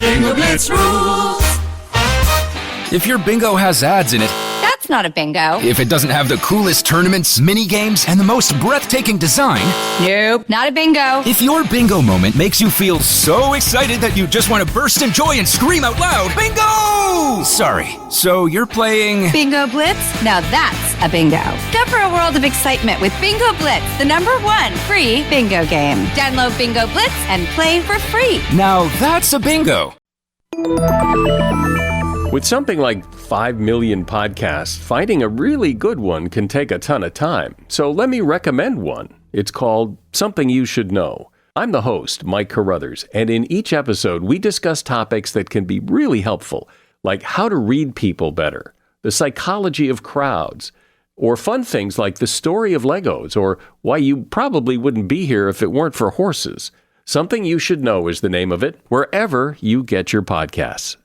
Bingo Blitz rules. If your bingo has ads in it, That's not a bingo. if it doesn't have the coolest tournaments, mini games, and the most breathtaking design, Nope, not a bingo. if your bingo moment makes you feel so excited that you just want to burst in joy and scream out loud, bingo! Sorry, so you're playing... Bingo Blitz? Now that's a bingo. Go for a world of excitement with Bingo Blitz, the #1 free bingo game. Download Bingo Blitz and play for free. Now that's a bingo. With something like 5 million podcasts, finding a really good one can take a ton of time. So let me recommend one. It's called Something You Should Know. I'm the host, Mike Carruthers, and in each episode, we discuss topics that can be really helpful, like how to read people better, the psychology of crowds, or fun things like the story of Legos, or why you probably wouldn't be here if it weren't for horses. Something You Should Know is the name of it, wherever you get your podcasts.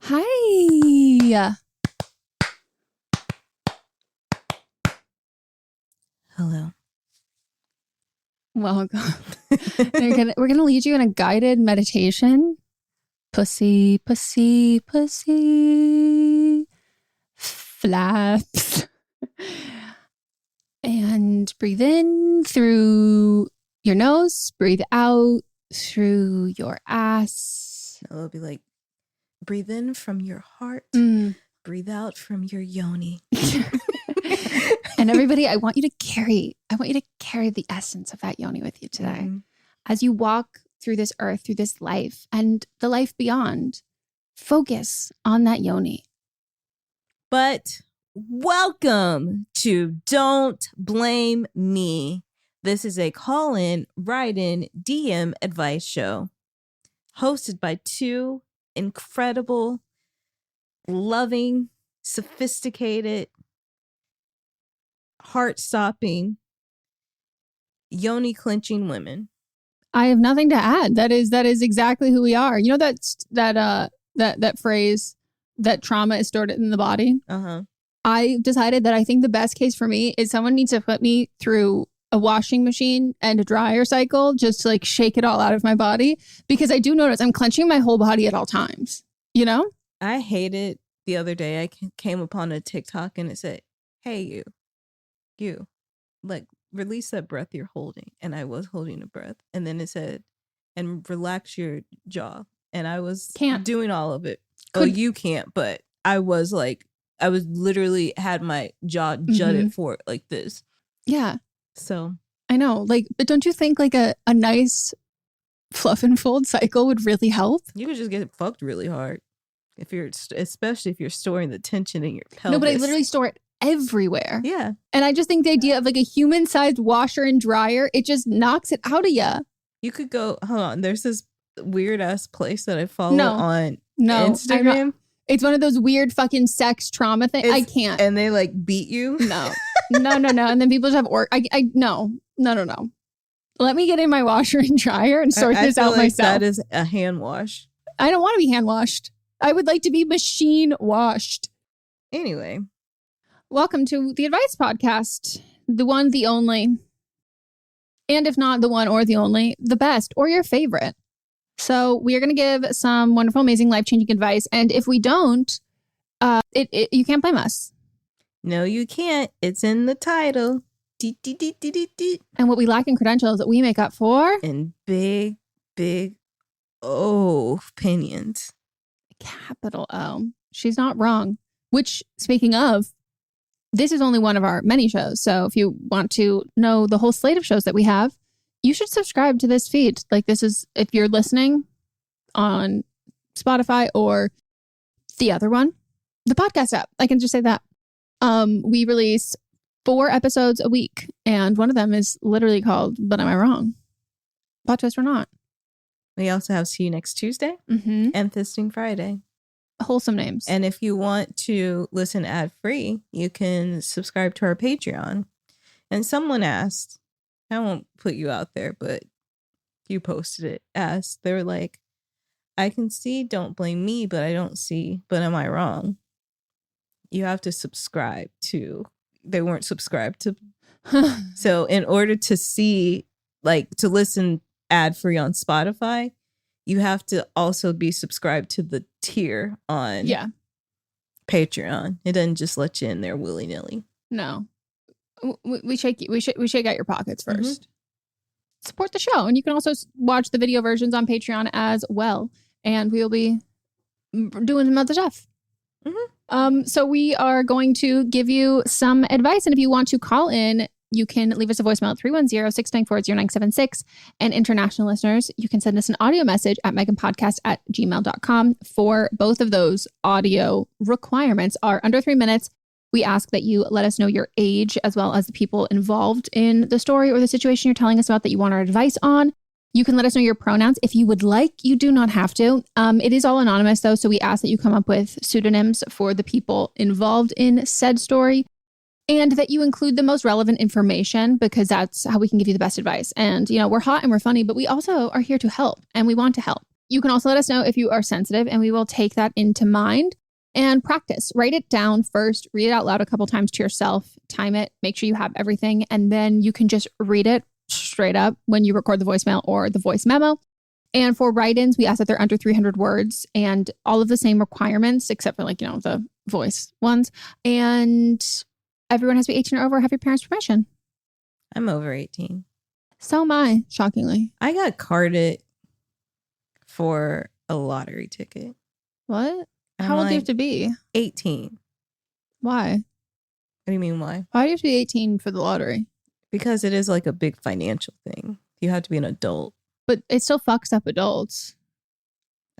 Hi. Hello. Welcome. We're gonna lead you in a guided meditation. Pussy, pussy, pussy, flaps. And breathe in through your nose, breathe out through your ass. It'll be like, breathe in from your heart, breathe out from your yoni. And everybody, I want you to carry the essence of that yoni with you today. As you walk through this earth, through this life, and the life beyond, focus on that yoni. But welcome to Don't Blame Me. This is a call-in, write-in, DM advice show hosted by two incredible, loving, sophisticated, heart-stopping, yoni-clenching women. I have nothing to add. That is exactly who we are. You know that phrase that trauma is stored in the body? I decided that I think the best case for me is someone needs to put me through a washing machine and a dryer cycle just to like shake it all out of my body, because I do notice I'm clenching my whole body at all times, you know? I hated the other day. I came upon a TikTok and it said, hey, you, like, release that breath you're holding. And I was holding a breath. And then it said, and relax your jaw. And I was doing all of it. You can't, but I was literally had my jaw jutted forward like this. Yeah. So I know, like, but don't you think like a nice fluff and fold cycle would really help? You could just get fucked really hard especially if you're storing the tension in your pelvis. No, but I literally store it everywhere. Yeah. And I just think the idea of like a human-sized washer and dryer, it just knocks it out of you. You could go, hold on, there's this weird ass place that I follow on Instagram. It's one of those weird fucking sex trauma things. I can't. And they like beat you. No. And then people just have no. Let me get in my washer and dryer and sort this out myself. That is a hand wash. I don't want to be hand washed. I would like to be machine washed. Anyway. Welcome to the Advice Podcast. The one, the only. And if not the one or the only, the best or your favorite. So we are going to give some wonderful, amazing, life-changing advice. And if we don't, you can't blame us. No, you can't. It's in the title. And what we lack in credentials that we make up for. And big, opinions. Capital O. She's not wrong. Which, speaking of, this is only one of our many shows. So if you want to know the whole slate of shows that we have, you should subscribe to this feed. Like, this is, if you're listening on Spotify or the other one, the podcast app. I can just say that. We release 4 episodes a week, and one of them is literally called But Am I Wrong? Plot twist or not. We also have See You Next Tuesday and Fisting Friday. Wholesome names. And if you want to listen ad-free, you can subscribe to our Patreon. And someone asked, I won't put you out there, but you posted it, they were like, I can see Don't Blame Me, but I don't see But Am I Wrong? you have to subscribe to. They weren't subscribed to. So in order to see, like, to listen ad free on Spotify, you have to also be subscribed to the tier on Patreon. It doesn't just let you in there willy nilly. No, we shake out your pockets first. Support the show, and you can also watch the video versions on Patreon as well. And we will be doing some other stuff. So we are going to give you some advice, and if you want to call in, you can leave us a voicemail at 310-694-0976. And international listeners, you can send us an audio message at meganpodcast@gmail.com. For both of those audio requirements are under 3 minutes. We ask that you let us know your age as well as the people involved in the story or the situation you're telling us about that you want our advice on. You can let us know your pronouns if you would like. You do not have to. It is all anonymous, though, so we ask that you come up with pseudonyms for the people involved in said story, and that you include the most relevant information, because that's how we can give you the best advice. And, you know, we're hot and we're funny, but we also are here to help, and we want to help. You can also let us know if you are sensitive, and we will take that into mind and practice. Write it down first, read it out loud a couple times to yourself, time it, make sure you have everything, and then you can just read it straight up when you record the voicemail or the voice memo. And for write-ins, we ask that they're under 300 words and all of the same requirements, except for, like, you know, the voice ones. And everyone has to be 18 or over, have your parents' permission. I'm over 18. So am I, shockingly. I got carded for a lottery ticket. What? How old do you have to be? 18. Why? What do you mean why? Why do you have to be 18 for the lottery? Because it is like a big financial thing. You have to be an adult. But it still fucks up adults.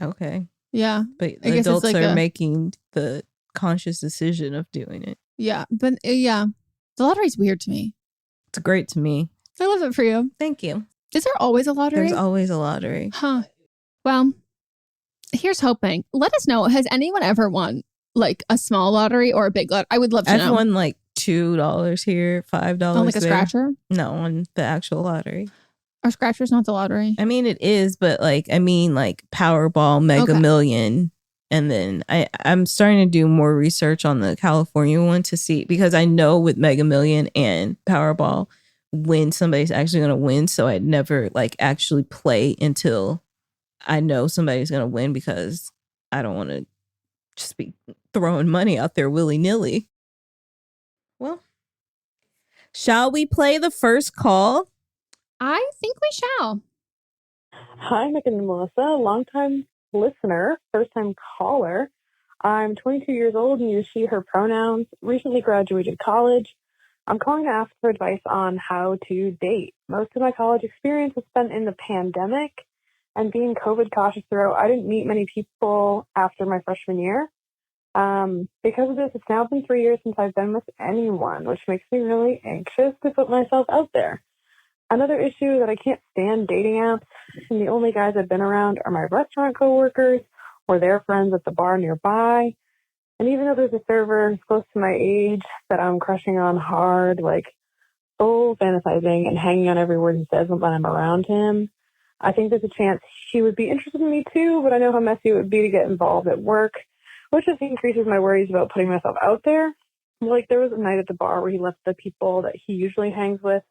Okay. Yeah. But the adults are making the conscious decision of doing it. Yeah. But yeah, the lottery's weird to me. It's great to me. I love it for you. Thank you. Is there always a lottery? There's always a lottery. Huh. Well, here's hoping. Let us know. Has anyone ever won like a small lottery or a big lottery? I would love to know. I've won like $2 here, $5 on like a there. scratcher? No, on the actual lottery. Our scratcher's not the lottery. I mean, it is, but like Powerball, Mega Million. And then I'm starting to do more research on the California one to see, because I know with Mega Million and Powerball when somebody's actually going to win. So I'd never like actually play until I know somebody's going to win, because I don't want to just be throwing money out there willy-nilly. Well, shall we play the first call? I think we shall. Hi, Meghan and Melisa, longtime listener, first-time caller. I'm 22 years old and use she, her pronouns, recently graduated college. I'm calling to ask for advice on how to date. Most of my college experience was spent in the pandemic, and being COVID cautious throughout, I didn't meet many people after my freshman year. Because of this, it's now been 3 years since I've been with anyone, which makes me really anxious to put myself out there. Another issue is that I can't stand dating apps, and the only guys I've been around are my restaurant coworkers or their friends at the bar nearby. And even though there's a server close to my age that I'm crushing on hard, like full fantasizing and hanging on every word he says when I'm around him, I think there's a chance he would be interested in me too, but I know how messy it would be to get involved at work, which just increases my worries about putting myself out there. Like, there was a night at the bar where he left the people that he usually hangs with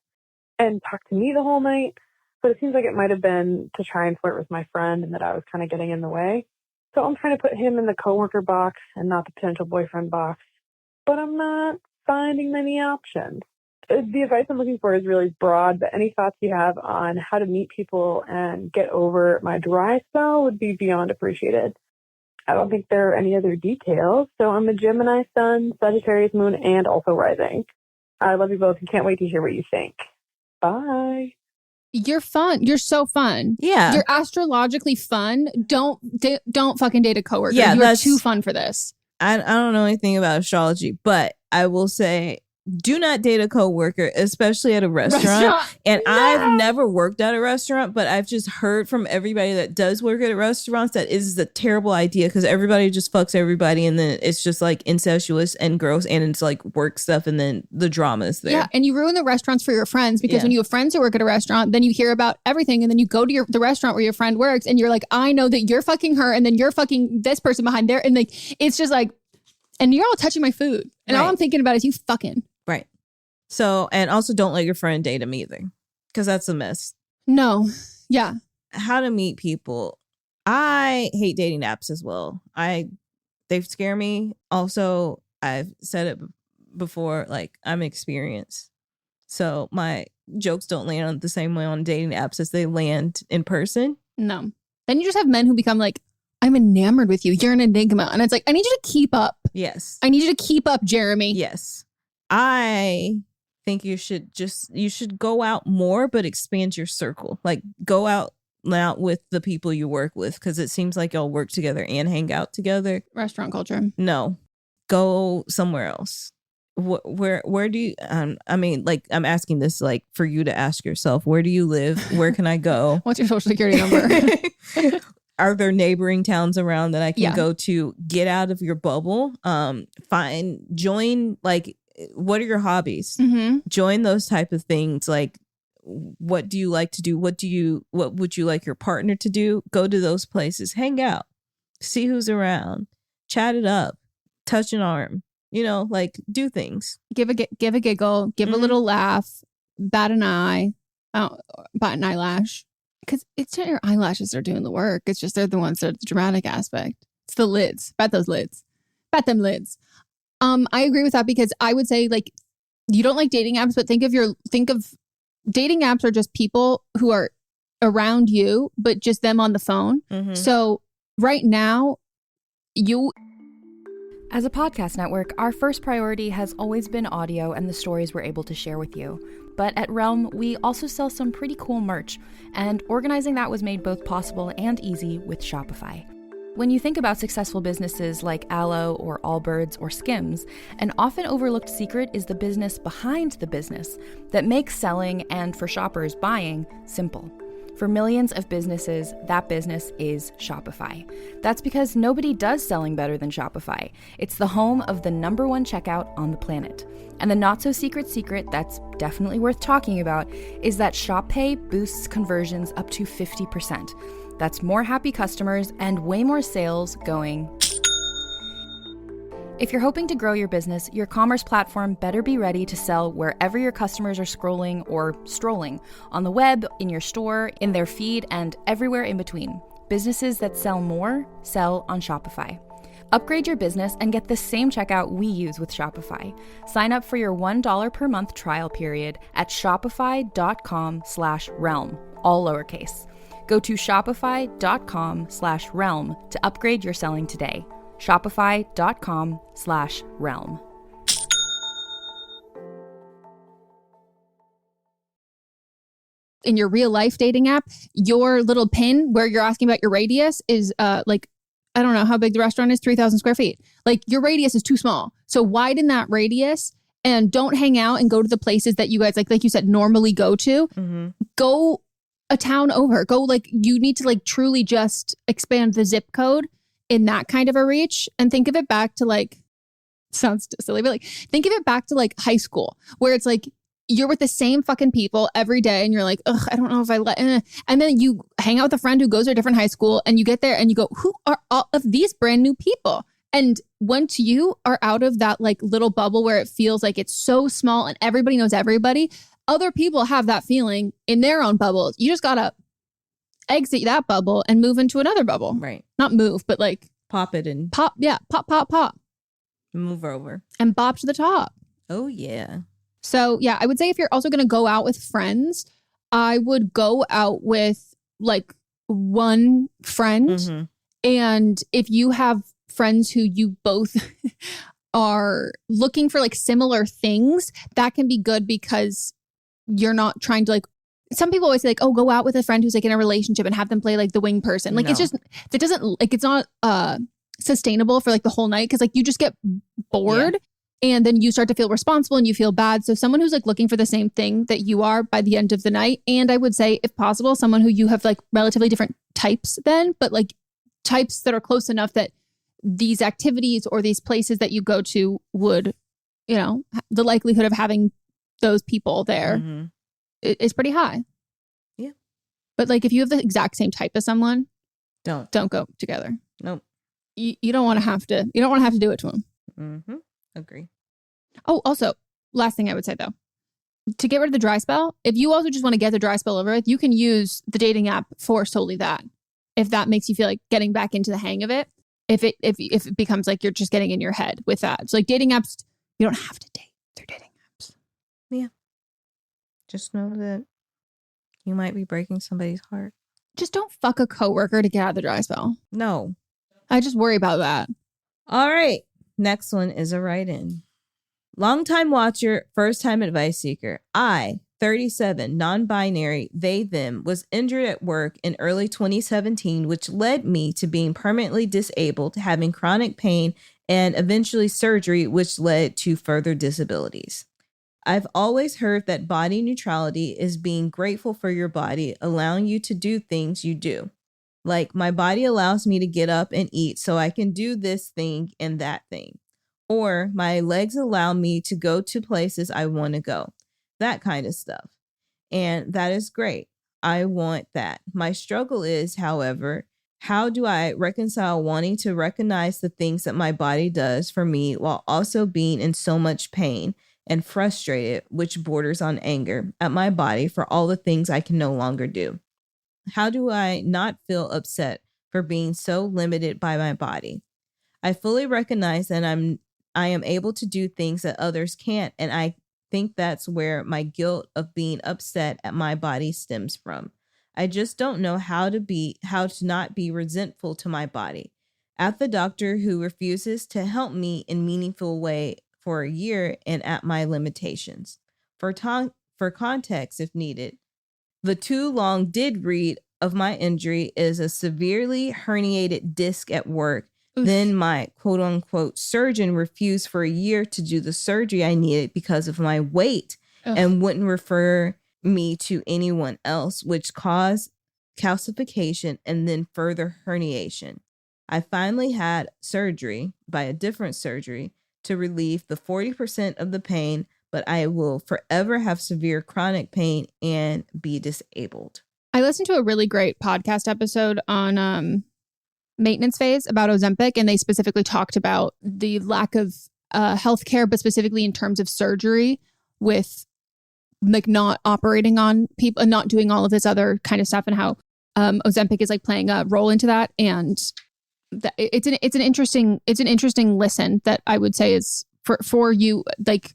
and talked to me the whole night, but it seems like it might have been to try and flirt with my friend and that I was kind of getting in the way. So I'm trying to put him in the coworker box and not the potential boyfriend box, but I'm not finding many options. The advice I'm looking for is really broad, but any thoughts you have on how to meet people and get over my dry spell would be beyond appreciated. I don't think there are any other details, so I'm a Gemini sun, Sagittarius moon, and also rising. I love you both and can't wait to hear what you think. Bye. You're fun. You're so fun. Yeah. You're astrologically fun. Don't fucking date a coworker. Yeah, you're too fun for this. I don't know anything about astrology, but I will say, do not date a coworker, especially at a restaurant. And no. I've never worked at a restaurant, but I've just heard from everybody that does work at restaurants that is a terrible idea, because everybody just fucks everybody, and then it's just like incestuous and gross, and it's like work stuff, and then the drama is there. Yeah, and you ruin the restaurants for your friends, because when you have friends who work at a restaurant, then you hear about everything, and then you go to the restaurant where your friend works, and you're like, I know that you're fucking her, and then you're fucking this person behind there, and like it's just like, And you're all touching my food. And all I'm thinking about is you fucking. Right. So, and also don't let your friend date him either. Because that's a mess. No. Yeah. How to meet people. I hate dating apps as well. They scare me. Also, I've said it before, like, I'm experienced. So my jokes don't land on the same way on dating apps as they land in person. No. Then you just have men who become like, I'm enamored with you. You're an enigma. And it's like, I need you to keep up. Yes. I need you to keep up, Jeremy. Yes. I think you should go out more, but expand your circle. Like, go out with the people you work with, because it seems like y'all work together and hang out together. Restaurant culture. No. Go somewhere else. Where do you I mean, like, I'm asking this like for you to ask yourself, where do you live? Where can I go? What's your social security number? Are there neighboring towns around that I can go to? Get out of your bubble. Join, like, what are your hobbies? Mm-hmm. Join those type of things. Like, what do you like to do? What would you like your partner to do? Go to those places, hang out, see who's around, chat it up, touch an arm, like, do things. Give a giggle, give a little laugh, bat an eyelash. Because it's not your eyelashes that are doing the work. It's just they're the ones that are the dramatic aspect. It's the lids. Bat those lids. Bat them lids. I agree with that, because I would say, like, you don't like dating apps, but think of dating apps are just people who are around you, but just them on the phone. Mm-hmm. So right now, As a podcast network, our first priority has always been audio and the stories we're able to share with you. But at Realm, we also sell some pretty cool merch, and organizing that was made both possible and easy with Shopify. When you think about successful businesses like Aloe or Allbirds or Skims, an often overlooked secret is the business behind the business that makes selling and, for shoppers, buying simple. For millions of businesses, that business is Shopify. That's because nobody does selling better than Shopify. It's the home of the #1 checkout on the planet. And the not-so-secret secret that's definitely worth talking about is that Shop Pay boosts conversions up to 50%. That's more happy customers and way more sales going. If you're hoping to grow your business, your commerce platform better be ready to sell wherever your customers are scrolling or strolling, on the web, in your store, in their feed, and everywhere in between. Businesses that sell more sell on Shopify. Upgrade your business and get the same checkout we use with Shopify. Sign up for your $1 per month trial period at shopify.com/realm, all lowercase. Go to shopify.com/realm to upgrade your selling today. Shopify.com/realm. In your real life dating app, your little pin where you're asking about your radius is like, I don't know how big the restaurant is, 3,000 square feet. Like, your radius is too small. So widen that radius and don't hang out and go to the places that you guys, like you said, normally go to. Mm-hmm. Go a town over. Go, like, you need to, like, truly just expand the zip code in that kind of a reach, and think of it back to, like, sounds silly, but, like, think of it back to, like, high school, where it's like you're with the same fucking people every day and you're like, ugh, I don't know if I and then you hang out with a friend who goes to a different high school and you get there and you go, who are all of these brand new people? And once you are out of that, like, little bubble where it feels like it's so small and everybody knows everybody, other people have that feeling in their own bubbles. You just gotta exit that bubble and move into another bubble. Right. Not move, but, like, pop it and pop. Yeah. Pop. Move over. And bop to the top. Oh, yeah. So, yeah, I would say if you're also going to go out with friends, I would go out with, like, one friend. Mm-hmm. And if you have friends who you both are looking for, like, similar things, that can be good, because you're not trying to, like, some people always say, like, oh, go out with a friend who's, like, in a relationship and have them play, like, the wing person. Like, no. It's just, that doesn't, like, it's not sustainable for, like, the whole night, because, like, you just get bored. Yeah. And then you start to feel responsible and you feel bad. So someone who's, like, looking for the same thing that you are by the end of the night. And I would say, if possible, someone who you have, like, relatively different types then, but, like, types that are close enough that these activities or these places that you go to would, the likelihood of having those people there is pretty high. Yeah. But, like, if you have the exact same type as someone, don't go together. Nope. You don't want to have to do it to them. Mm-hmm. Agree. Oh, also, last thing I would say though, to get rid of the dry spell, if you also just want to get the dry spell over with, you can use the dating app for solely that. If that makes you feel like getting back into the hang of it, if it becomes like you're just getting in your head with that. It's like dating apps, you don't have to date through dating apps. Yeah. Just know that you might be breaking somebody's heart. Just don't fuck a coworker to get out of the dry spell. No. I just worry about that. All right. Next one is a write-in. Longtime watcher, first-time advice seeker. I, 37, non-binary, they, them, was injured at work in early 2017, which led me to being permanently disabled, having chronic pain, and eventually surgery, which led to further disabilities. I've always heard that body neutrality is being grateful for your body, allowing you to do things you do. Like, my body allows me to get up and eat so I can do this thing and that thing. Or my legs allow me to go to places I want to go. That kind of stuff. And that is great. I want that. My struggle is, however, how do I reconcile wanting to recognize the things that my body does for me while also being in so much pain and frustrated, which borders on anger at my body for all the things I can no longer do? How do I not feel upset for being so limited by my body? I fully recognize that I am able to do things that others can't, and I think that's where my guilt of being upset at my body stems from. I just don't know how to not be resentful to my body. At the doctor who refuses to help me in meaningful way for a year and at my limitations. For context, if needed, the too long did read of my injury is a severely herniated disc at work. Oof. Then my quote unquote surgeon refused for a year to do the surgery I needed because of my weight. Ugh. And wouldn't refer me to anyone else, which caused calcification and then further herniation. I finally had surgery by a different surgery to relieve the 40% of the pain, but I will forever have severe chronic pain and be disabled. I listened to a really great podcast episode on maintenance phase about Ozempic, and they specifically talked about the lack of healthcare, but specifically in terms of surgery, with like not operating on people and not doing all of this other kind of stuff, and how Ozempic is like playing a role into that. And it's an interesting listen that I would say is for you. Like,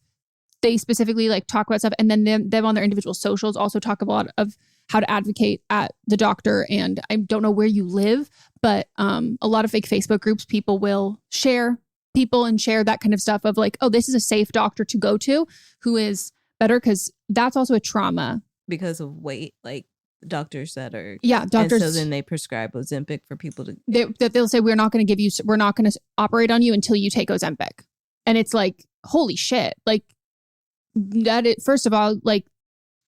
they specifically like talk about stuff, and then them on their individual socials also talk a lot of how to advocate at the doctor. And I don't know where you live, but a lot of fake Facebook groups, people will share people and share that kind of stuff of like, oh, this is a safe doctor to go to who is better, because that's also a trauma. Because of weight, like doctors that are... Yeah, doctors. And so then they prescribe Ozempic for people to... They'll say, we're not going to operate on you until you take Ozempic. And it's like, holy shit. Like, first of all, like,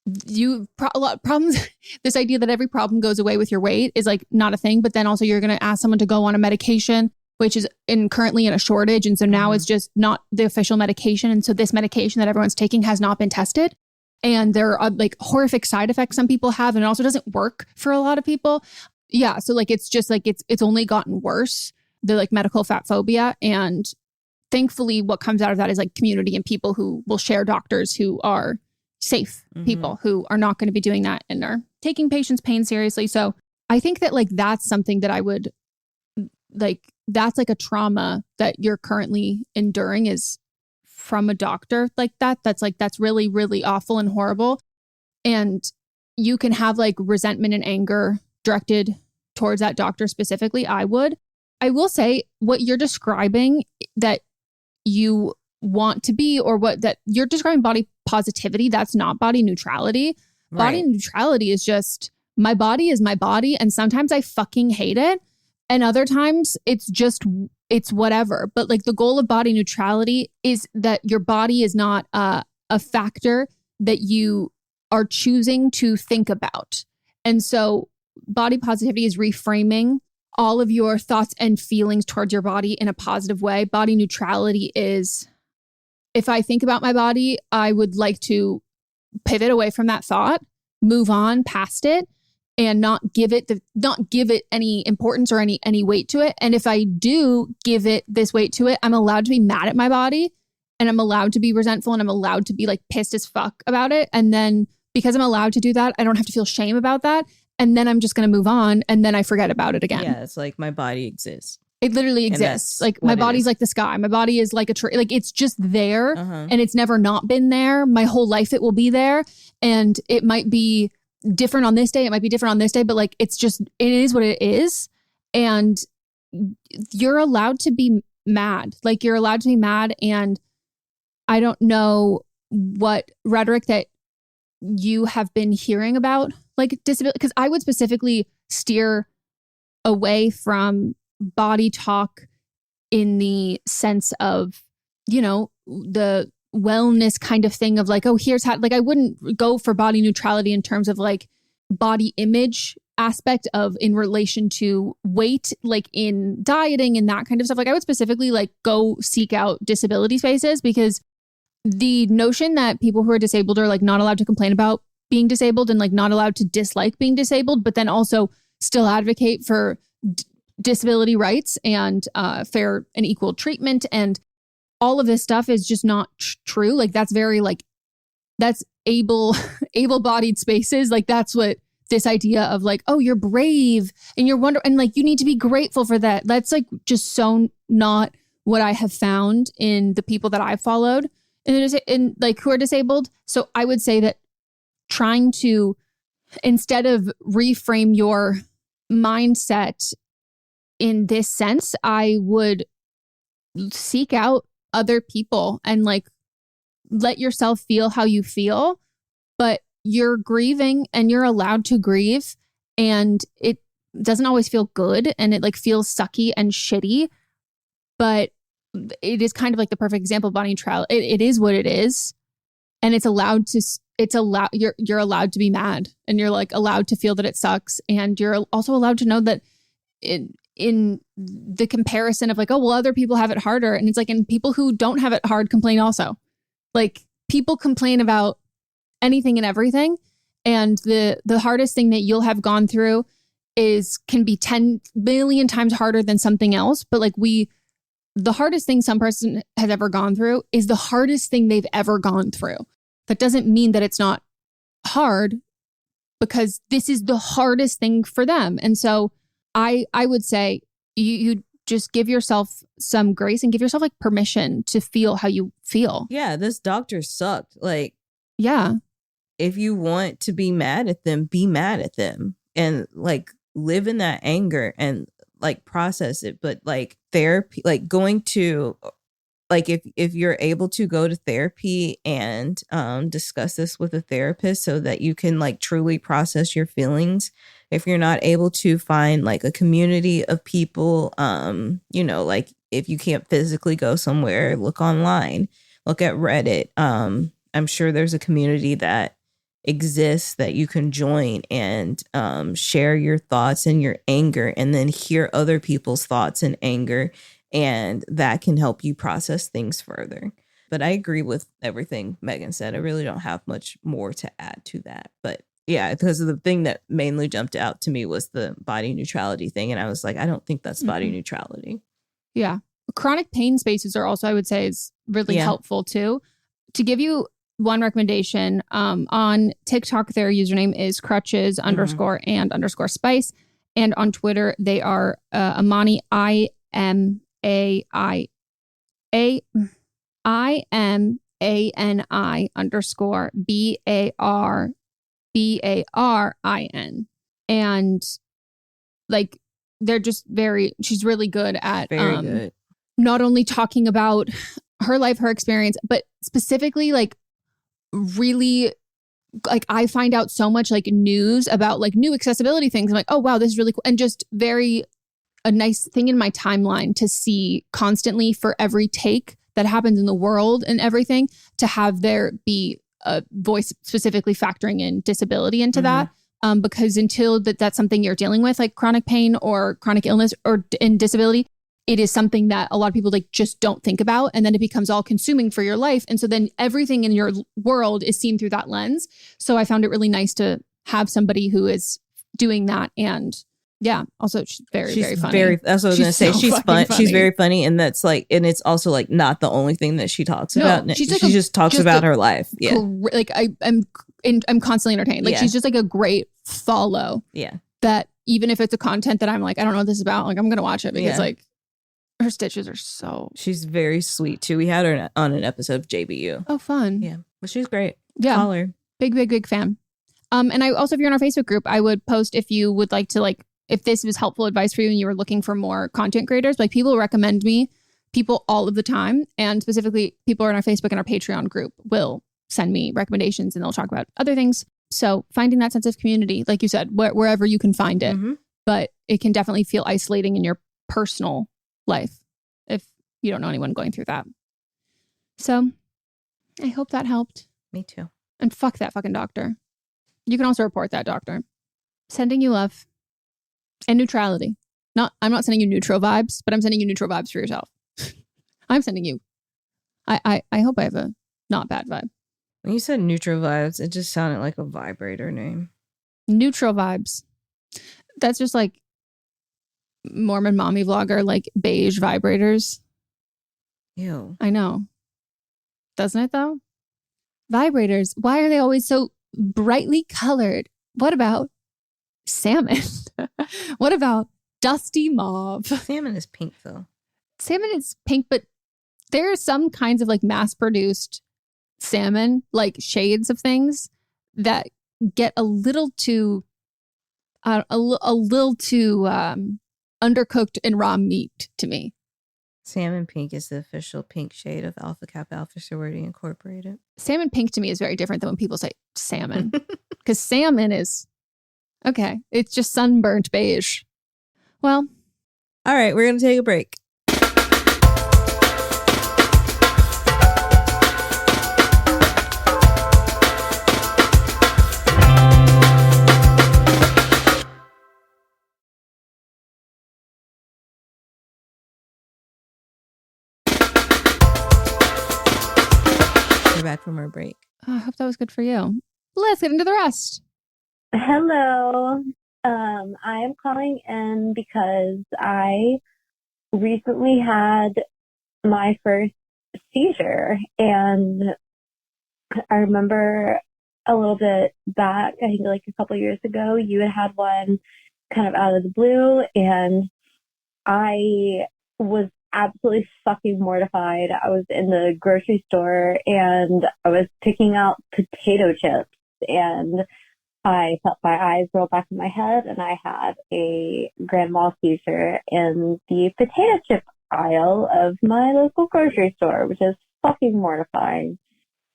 a lot of problems. This idea that every problem goes away with your weight is like not a thing. But then also you're going to ask someone to go on a medication, which is currently in a shortage. And so now it's just not the official medication. And so this medication that everyone's taking has not been tested. And there are like horrific side effects some people have. And it also doesn't work for a lot of people. Yeah. So like, it's just like, it's only gotten worse, the like medical fat phobia. And thankfully what comes out of that is like community and people who will share doctors who are safe people who are not going to be doing that and are taking patients' pain seriously. So I think that like, that's something that I would like, that's like a trauma that you're currently enduring is from a doctor like that. That's really, really awful and horrible. And you can have like resentment and anger directed towards that doctor specifically. I will say what you're describing that you want to be, or what that you're describing body positivity, that's not body neutrality. Right. Body neutrality is just, my body is my body, and sometimes I fucking hate it, and other times it's whatever. But like the goal of body neutrality is that your body is not a factor that you are choosing to think about. And so body positivity is reframing all of your thoughts and feelings towards your body in a positive way. Body neutrality is, if I think about my body, I would like to pivot away from that thought, move on past it, and not give it any importance or any weight to it. And if I do give it this weight to it, I'm allowed to be mad at my body, and I'm allowed to be resentful, and I'm allowed to be like pissed as fuck about it. And then because I'm allowed to do that, I don't have to feel shame about that. And then I'm just going to move on, and then I forget about it again. Yeah, it's like my body exists. It literally exists. Like my body's like the sky. My body is like a tree. Like it's just there, and it's never not been there. My whole life it will be there, and it might be different on this day. It might be different on this day, but like it is what it is. And you're allowed to be mad. Like you're allowed to be mad. And I don't know what rhetoric that you have been hearing about like disability, because I would specifically steer away from body talk in the sense of, you know, the wellness kind of thing of like, oh, here's how, like I wouldn't go for body neutrality in terms of like body image aspect of in relation to weight, like in dieting and that kind of stuff. Like I would specifically like go seek out disability spaces, because the notion that people who are disabled are like not allowed to complain about being disabled and like not allowed to dislike being disabled, but then also still advocate for disability rights and fair and equal treatment and all of this stuff is just not true. Like that's very like, that's able-bodied spaces. Like that's what this idea of like, oh, you're brave and you're and like, you need to be grateful for that. That's like just so not what I have found in the people that I've followed and like who are disabled. So I would say that trying to, instead of reframe your mindset in this sense, I would seek out other people and like let yourself feel how you feel, but you're grieving and you're allowed to grieve, and it doesn't always feel good and it like feels sucky and shitty, but it is kind of like the perfect example of body neutrality. It is what it is, and you're allowed to be mad, and you're like allowed to feel that it sucks, and you're also allowed to know that in the comparison of like, oh, well, other people have it harder. And it's like, and people who don't have it hard complain also. Like people complain about anything and everything. And the hardest thing that you'll have gone through can be 10 billion times harder than something else. But like the hardest thing some person has ever gone through is the hardest thing they've ever gone through. That doesn't mean that it's not hard, because this is the hardest thing for them. And so I would say you just give yourself some grace and give yourself like permission to feel how you feel. Yeah, this doctor sucked. Like, yeah. If you want to be mad at them, be mad at them and like live in that anger and like process it. But like therapy, like going to, like if you're able to go to therapy and discuss this with a therapist so that you can like truly process your feelings. If you're not able to find like a community of people, you know, like if you can't physically go somewhere, look online, look at Reddit. I'm sure there's a community that exists that you can join and share your thoughts and your anger, and then hear other people's thoughts and anger. And that can help you process things further. But I agree with everything Megan said. I really don't have much more to add to that. But yeah, because of the thing that mainly jumped out to me was the body neutrality thing. And I was like, I don't think that's body neutrality. Yeah. Chronic pain spaces are also, I would say, is really helpful too. To give you one recommendation, on TikTok, their username is crutches _and _spice. And on Twitter, they are Amani, IMANI _BARBARIN. And like they're just she's really good at good. Not only talking about her life, her experience, but specifically like really like I find out so much like news about like new accessibility things. I'm like, oh wow, this is really cool. And just a nice thing in my timeline to see constantly for every take that happens in the world and everything, to have there be a voice specifically factoring in disability into that. Because until that's something you're dealing with, like chronic pain or chronic illness or in disability, it is something that a lot of people like just don't think about. And then it becomes all consuming for your life. And so then everything in your world is seen through that lens. So I found it really nice to have somebody who is doing that. And yeah, also she's very funny. That's what I was going to say. She's fun. She's very funny. And that's like, and it's also like not the only thing that she talks about. She just talks about her life. Yeah. Like I'm constantly entertained. Like she's just like a great follow. Yeah. That even if it's a content that I'm like, I don't know what this is about, like I'm going to watch it because like her stitches are so. She's very sweet too. We had her on an episode of JBU. Oh, fun. Yeah. But she's great. Yeah. Call her. Big fan. And I also, if you're in our Facebook group, I would post if you would like to like, if this was helpful advice for you and you were looking for more content creators, like people recommend me, people all of the time. And specifically people on our Facebook and our Patreon group will send me recommendations and they'll talk about other things. So finding that sense of community, like you said, wherever you can find it, but it can definitely feel isolating in your personal life if you don't know anyone going through that. So I hope that helped. Me too. And fuck that fucking doctor. You can also report that doctor. Sending you love. And neutrality. I'm not sending you neutral vibes, but I'm sending you neutral vibes for yourself. I'm sending you. I hope I have a not bad vibe. When you said neutral vibes, it just sounded like a vibrator name. Neutral vibes. That's just like Mormon mommy vlogger, like beige vibrators. Ew. I know. Doesn't it though? Vibrators. Why are they always so brightly colored? What about salmon? What about dusty mauve? Salmon is pink though. Salmon is pink, but there are some kinds of like mass-produced salmon, like shades of things that get a little too undercooked and raw meat to me. Salmon pink is the official pink shade of Alpha Kappa Alpha Sorority Incorporated. Salmon pink to me is very different than when people say salmon, because salmon is okay. It's just sunburnt beige. Well, all right, we're gonna take a break. We're back from our break. Oh, I hope that was good for you. Let's get into the rest. Hello. I am calling in because I recently had my first seizure, and I remember a little bit back, I think like a couple years ago, you had one kind of out of the blue, and I was absolutely fucking mortified. I was in the grocery store and I was picking out potato chips, and I felt my eyes roll back in my head, and I had a grand mal seizure in the potato chip aisle of my local grocery store, which is fucking mortifying.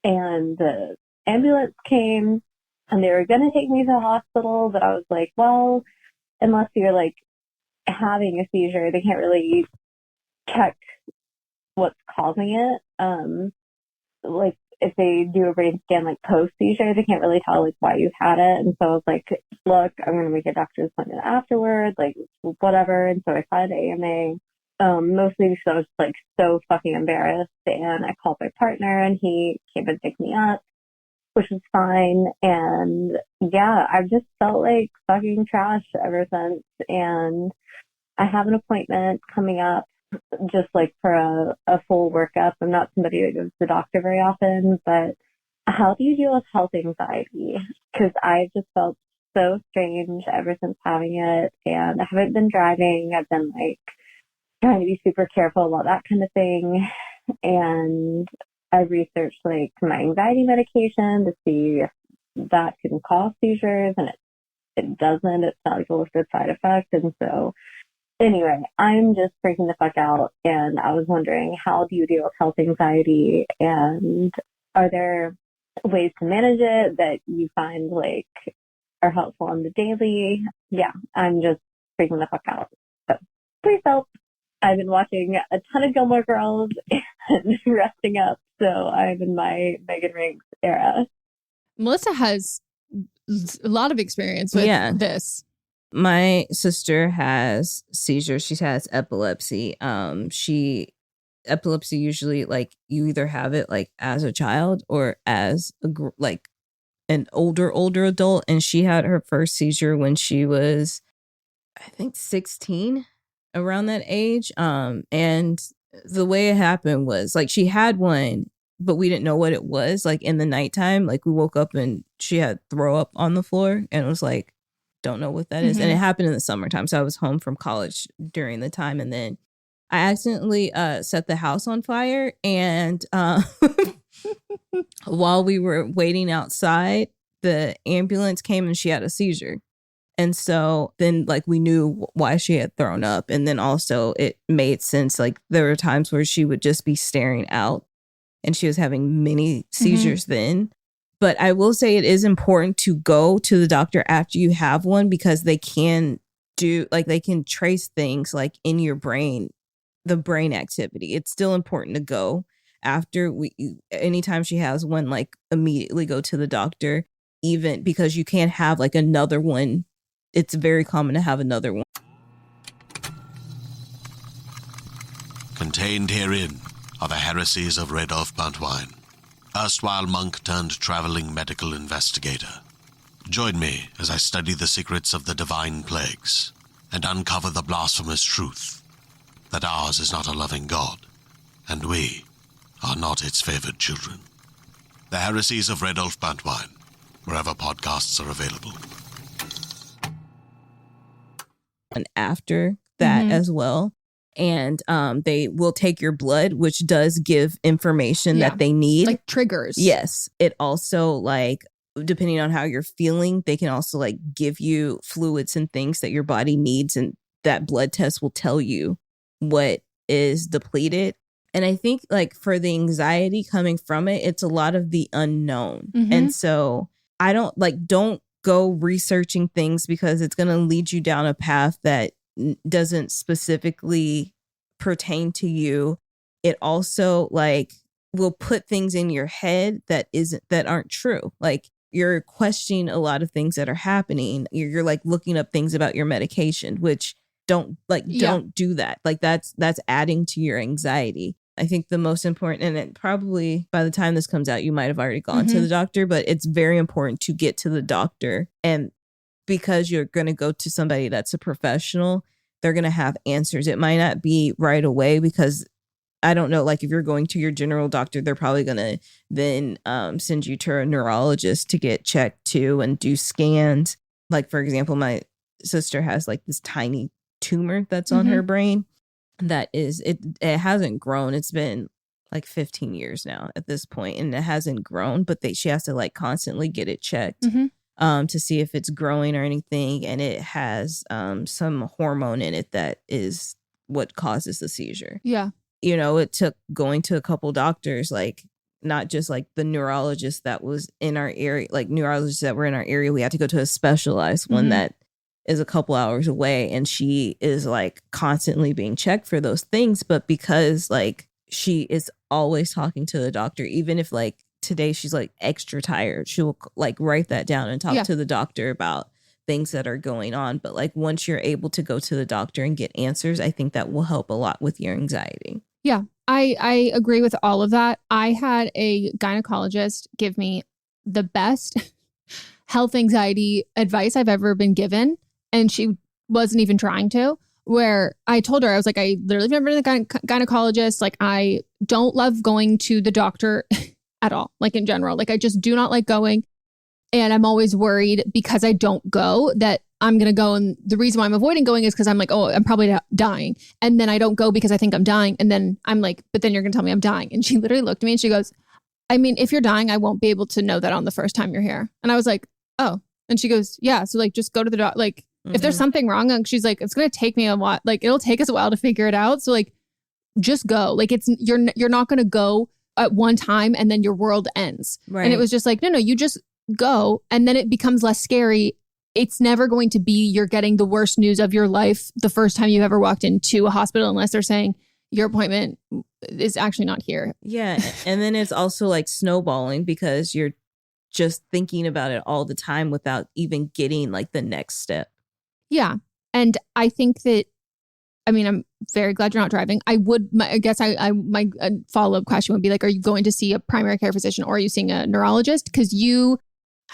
And the ambulance came and they were going to take me to the hospital, but I was like, well, unless you're like having a seizure, they can't really check what's causing it. Like if they do a brain scan like post seizure, they can't really tell like why you've had it. And so I was like, look, I'm going to make a doctor's appointment afterwards, like whatever. And so I tried AMA, mostly because I was like so fucking embarrassed. And I called my partner and he came and picked me up, which was fine. And yeah, I've just felt like fucking trash ever since. And I have an appointment coming up just like for a full workup. I'm not somebody that goes to the doctor very often, but how do you deal with health anxiety? Because I've just felt so strange ever since having it, and I haven't been driving. I've been like trying to be super careful about that kind of thing, and I've researched like my anxiety medication to see if that can cause seizures, and it doesn't. It's not like a listed side effect, and so anyway, I'm just freaking the fuck out, and I was wondering, how do you deal with health anxiety, and are there ways to manage it that you find like are helpful on the daily? Yeah, I'm just freaking the fuck out. So please help. I've been watching a ton of Gilmore Girls and resting up, so I'm in my Megan Riggs era. Melissa has a lot of experience with this. My sister has seizures. She has epilepsy. Epilepsy usually like you either have it like as a child or as a an older adult, and she had her first seizure when she was, I think, 16, around that age. And the way it happened was like she had one, but we didn't know what it was. Like in the nighttime, like we woke up and she had throw up on the floor, and it was like, don't know what that is. And it happened in the summertime. So I was home from college during the time. And then I accidentally set the house on fire. And while we were waiting outside, the ambulance came and she had a seizure. And so then like we knew why she had thrown up. And then also it made sense. Like there were times where she would just be staring out, and she was having many seizures then. But I will say it is important to go to the doctor after you have one, because they can they can trace things like in your brain, the brain activity. It's still important to go after anytime she has one, like immediately go to the doctor, even because you can't have like another one. It's very common to have another one. Contained herein are the heresies of Radolf Buntwine, erstwhile monk turned traveling medical investigator. Join me as I study the secrets of the divine plagues and uncover the blasphemous truth that ours is not a loving God, and we are not its favored children. The heresies of Radolf Buntwine, wherever podcasts are available. And after that as well. And they will take your blood, which does give information that they need. Like triggers. Yes. It also, like, depending on how you're feeling, they can also like give you fluids and things that your body needs. And that blood test will tell you what is depleted. And I think like for the anxiety coming from it, it's a lot of the unknown. And so I don't go researching things, because it's going to lead you down a path that doesn't specifically pertain to you. It also like will put things in your head that aren't true. Like you're questioning a lot of things that are happening. You're like looking up things about your medication, which don't do that. Like that's adding to your anxiety. I think the most important, and it probably by the time this comes out, you might have already gone to the doctor, but it's very important to get to the doctor. And because you're going to go to somebody that's a professional, they're going to have answers. It might not be right away, because I don't know, like if you're going to your general doctor, they're probably going to then send you to a neurologist to get checked too and do scans. Like, for example, my sister has like this tiny tumor that's on her brain. That is, it hasn't grown. It's been like 15 years now at this point, and it hasn't grown, but she has to like constantly get it checked to see if it's growing or anything. And it has some hormone in it that is what causes the seizure. Yeah. You know, it took going to a couple doctors, like not just like the neurologist that was in our area, like neurologists that were in our area. We had to go to a specialized one that is a couple hours away, and she is like constantly being checked for those things. But because like she is always talking to the doctor, even if like today she's like extra tired, she'll like write that down and talk to the doctor about things that are going on. But like once you're able to go to the doctor and get answers, I think that will help a lot with your anxiety. Yeah, I agree with all of that. I had a gynecologist give me the best health anxiety advice I've ever been given. And she wasn't even trying to, where I told her, I was like, I literally never been to the gynecologist. Like, I don't love going to the doctor at all, like in general. Like, I just do not like going. And I'm always worried because I don't go that I'm going to go. And the reason why I'm avoiding going is because I'm like, oh, I'm probably dying. And then I don't go because I think I'm dying. And then I'm like, but then you're going to tell me I'm dying. And she literally looked at me and she goes, I mean, if you're dying, I won't be able to know that on the first time you're here. And I was like, oh. And she goes, yeah. So like, just go to the doctor. Like, if there's something wrong, she's like, it's going to take me a while. Like, it'll take us a while to figure it out. So like, just go. Like, you're not going to go at one time and then your world ends. Right. And it was just like, no, you just go. And then it becomes less scary. It's never going to be you're getting the worst news of your life the first time you ever walked into a hospital, unless they're saying your appointment is actually not here. Yeah. And then it's also like snowballing because you're just thinking about it all the time without even getting like the next step. Yeah. And I think that, I mean, I'm very glad you're not driving. I guess my follow-up question would be like, are you going to see a primary care physician or are you seeing a neurologist? Because you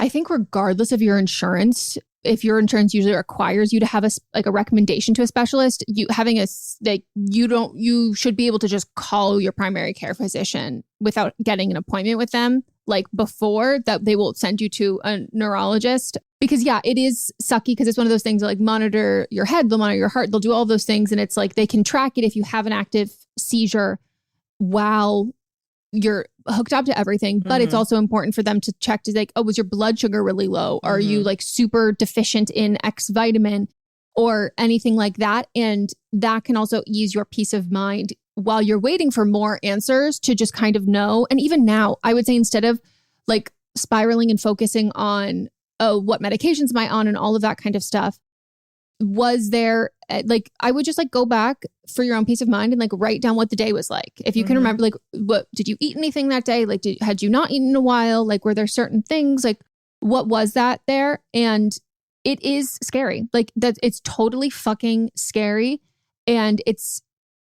I think regardless of your insurance, if your insurance usually requires you to have a recommendation to a specialist, you should be able to just call your primary care physician without getting an appointment with them. Like before that, they will send you to a neurologist because it is sucky because it's one of those things that like monitor your head, they'll monitor your heart, they'll do all those things. And it's like, they can track it if you have an active seizure while you're hooked up to everything. But it's also important for them to check to like, oh, was your blood sugar really low? Are you like super deficient in X vitamin or anything like that? And that can also ease your peace of mind while you're waiting for more answers to just kind of know. And even now, I would say instead of like spiraling and focusing on, oh, what medications am I on and all of that kind of stuff, was there like, I would just like go back for your own peace of mind and like write down what the day was like. If you can remember, like, what did you eat anything that day? Like, had you not eaten in a while? Like, were there certain things? Like, what was that there? And it is scary. Like that, it's totally fucking scary. And it's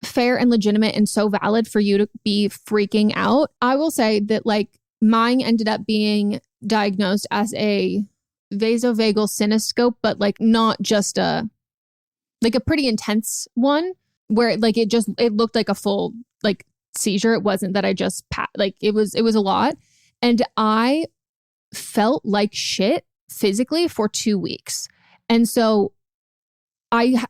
fair and legitimate and so valid for you to be freaking out. I will say that like mine ended up being diagnosed as a vasovagal synescope, but like not just a pretty intense one where it looked like a full like seizure. It wasn't that I just it was a lot. And I felt like shit physically for 2 weeks. And so I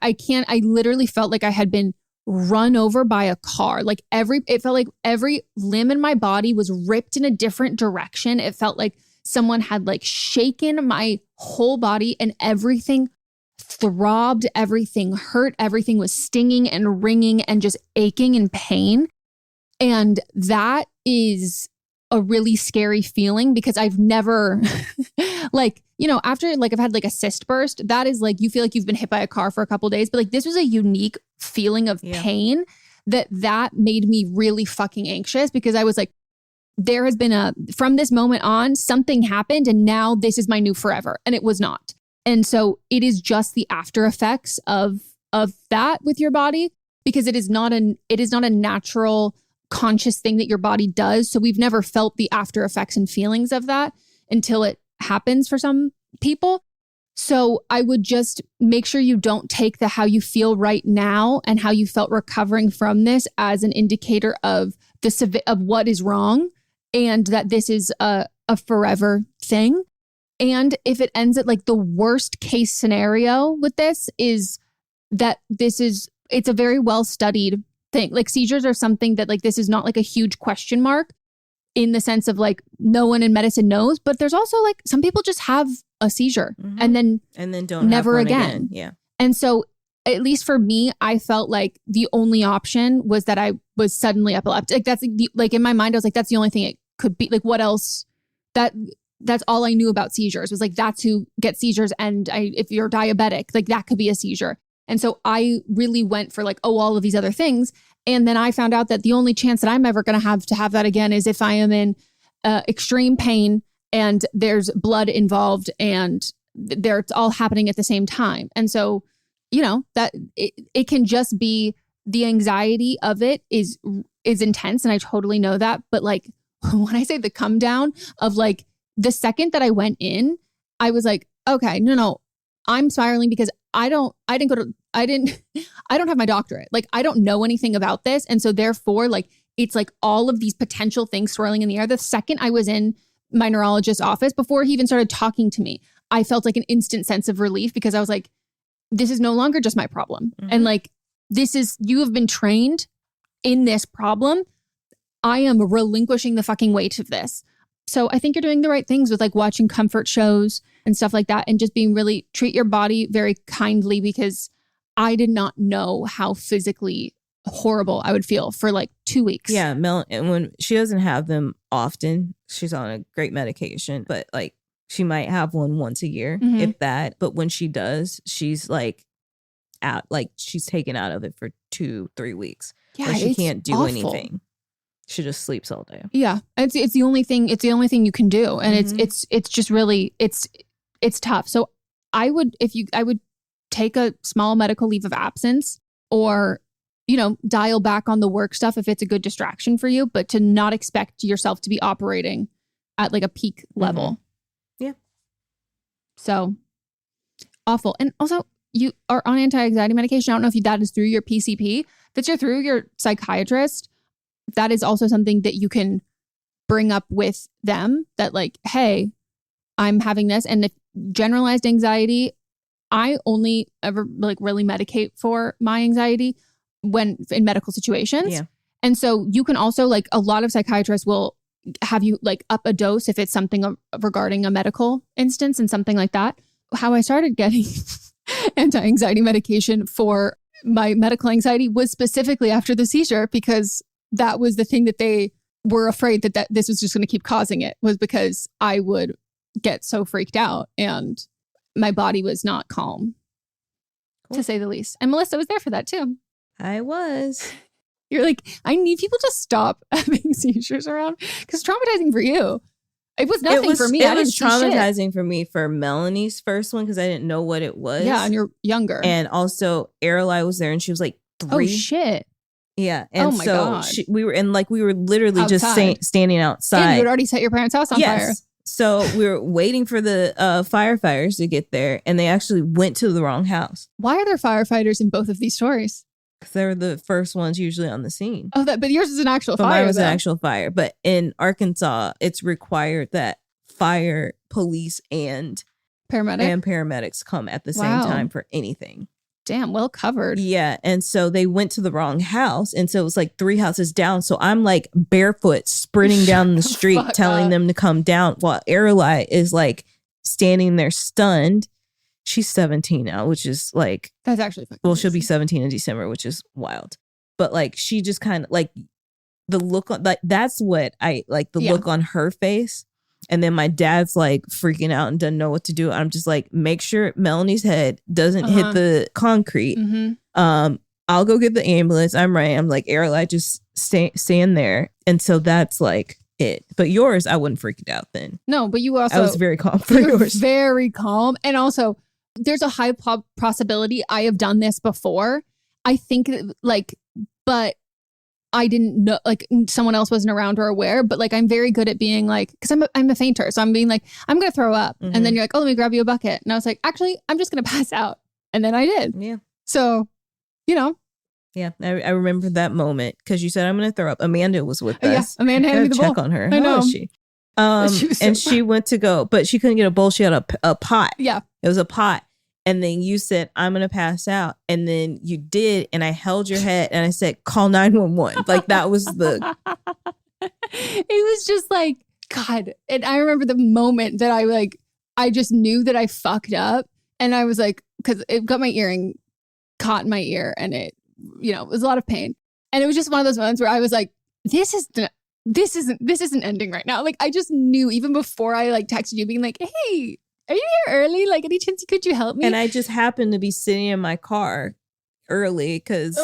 literally felt like I had been run over by a car. Like it felt like every limb in my body was ripped in a different direction. It felt like someone had like shaken my whole body and everything throbbed, everything hurt, everything was stinging and ringing and just aching in pain. And that is a really scary feeling because I've never after like I've had like a cyst burst, that is like, you feel like you've been hit by a car for a couple of days, but like this was a unique feeling of pain that made me really fucking anxious because I was like, there has been from this moment on, something happened and now this is my new forever. And it was not. And so it is just the after effects of that with your body because it is not a natural conscious thing that your body does. So we've never felt the after effects and feelings of that until it happens for some people. So I would just make sure you don't take the how you feel right now and how you felt recovering from this as an indicator of of what is wrong and that this is a forever thing. And if it ends at like the worst case scenario with this is that it's a very well studied thing. Like seizures are something that like, this is not like a huge question mark in the sense of like no one in medicine knows, but there's also like some people just have a seizure and then don't never have one again. Yeah. And so at least for me, I felt like the only option was that I was suddenly epileptic. Like that's like in my mind, I was like, that's the only thing it could be. Like what else? That's all I knew about seizures was like, that's who gets seizures. And if you're diabetic, like that could be a seizure. And so I really went for like, all of these other things. And then I found out that the only chance that I'm ever going to have that again is if I am in extreme pain and there's blood involved and it's all happening at the same time. And so, that it can just be the anxiety of it is intense. And I totally know that. But like, when I say the come down of like the second that I went in, I was like, okay, no, I'm spiraling because I don't have my doctorate. Like I don't know anything about this. And so therefore like, it's like all of these potential things swirling in the air. The second I was in my neurologist's office, before he even started talking to me, I felt like an instant sense of relief because I was like, this is no longer just my problem. And like, you have been trained in this problem. I am relinquishing the fucking weight of this. So I think you're doing the right things with like watching comfort shows and stuff like that and just treat your body very kindly because I did not know how physically horrible I would feel for like 2 weeks. Yeah, and when she doesn't have them often, she's on a great medication, but like she might have one once a year, if that. But when she does, she's like out, like she's taken out of it for 2-3 weeks. Yeah, she can't do awful. anything. She just sleeps all day. Yeah, it's the only thing. It's the only thing you can do, and it's just really it's tough. So I would take a small medical leave of absence, or dial back on the work stuff if it's a good distraction for you, but to not expect yourself to be operating at like a peak level. Yeah, So awful. And also, you are on anti-anxiety medication. I don't know if that is through your PCP. That's through your psychiatrist. That is also something that you can bring up with them that like, hey, I'm having this. And if generalized anxiety, I only ever like really medicate for my anxiety when in medical situations. Yeah. And so you can also like a lot of psychiatrists will have you like up a dose if it's something regarding a medical instance and something like that. How I started getting anti-anxiety medication for my medical anxiety was specifically after the seizure, because that was the thing that they were afraid that this was just going to keep causing it, was because I would get so freaked out and my body was not calm, to say the least. And Melissa was there for that too. I was. You're like, I need people to stop having seizures around, because it's traumatizing for you. It was nothing for me. It was traumatizing for me for Melanie's first one because I didn't know what it was. Yeah, and you're younger. And also, Aralai was there and she was like 3. Oh, shit. Yeah. And oh my so God. we were literally Outside. just standing outside. And you had already set your parents' house on fire. So we were waiting for the firefighters to get there, and they actually went to the wrong house. Why are there firefighters in both of these stories? Because they were the first ones usually on the scene. Oh, but yours is an actual fire. Mine was an actual fire. But in Arkansas, it's required that fire, police, and paramedics come at the same time for anything. Damn, well covered. Yeah. And so they went to the wrong house. And so it was like 3 houses down. So I'm like barefoot sprinting down the street telling them to come down while Aralai is like standing there stunned. She's 17 now, which is like... That's actually fucking well, she'll be 17 in December, which is wild. But like she just kind of like the look on... like that's what I like, the look on her face. And then my dad's like freaking out and doesn't know what to do. I'm just like, make sure Melanie's head doesn't hit the concrete. Mm-hmm. I'll go get the ambulance. I'm right. I'm like, Aralai, just stand there. And so that's like it. But yours, I wouldn't freak it out then. No, but you also... I was very calm for yours. Very calm. And also, there's a high possibility I have done this before. I think like, but I didn't know, like someone else wasn't around or aware, but like I'm very good at being like, because I'm a fainter. So I'm being like, I'm going to throw up. Mm-hmm. And then you're like, oh, let me grab you a bucket. And I was like, actually, I'm just going to pass out. And then I did. Yeah. So, you know. Yeah, I remember that moment because you said I'm going to throw up. Amanda was with us. Yeah, Amanda handed me the check bowl. on her. I know. How is she? She went to go, but she couldn't get a bowl. She had a pot. Yeah. It was a pot. And then you said, I'm going to pass out. And then you did. And I held your head and I said, call 911. Like that was the... It was just like, God. And I remember the moment that I just knew that I fucked up. And I was like, because it got my earring caught in my ear and it, it was a lot of pain. And it was just one of those moments where I was like, this isn't ending right now. Like I just knew even before I like texted you being like, hey, are you here early? Like any chance could you help me? And I just happened to be sitting in my car early because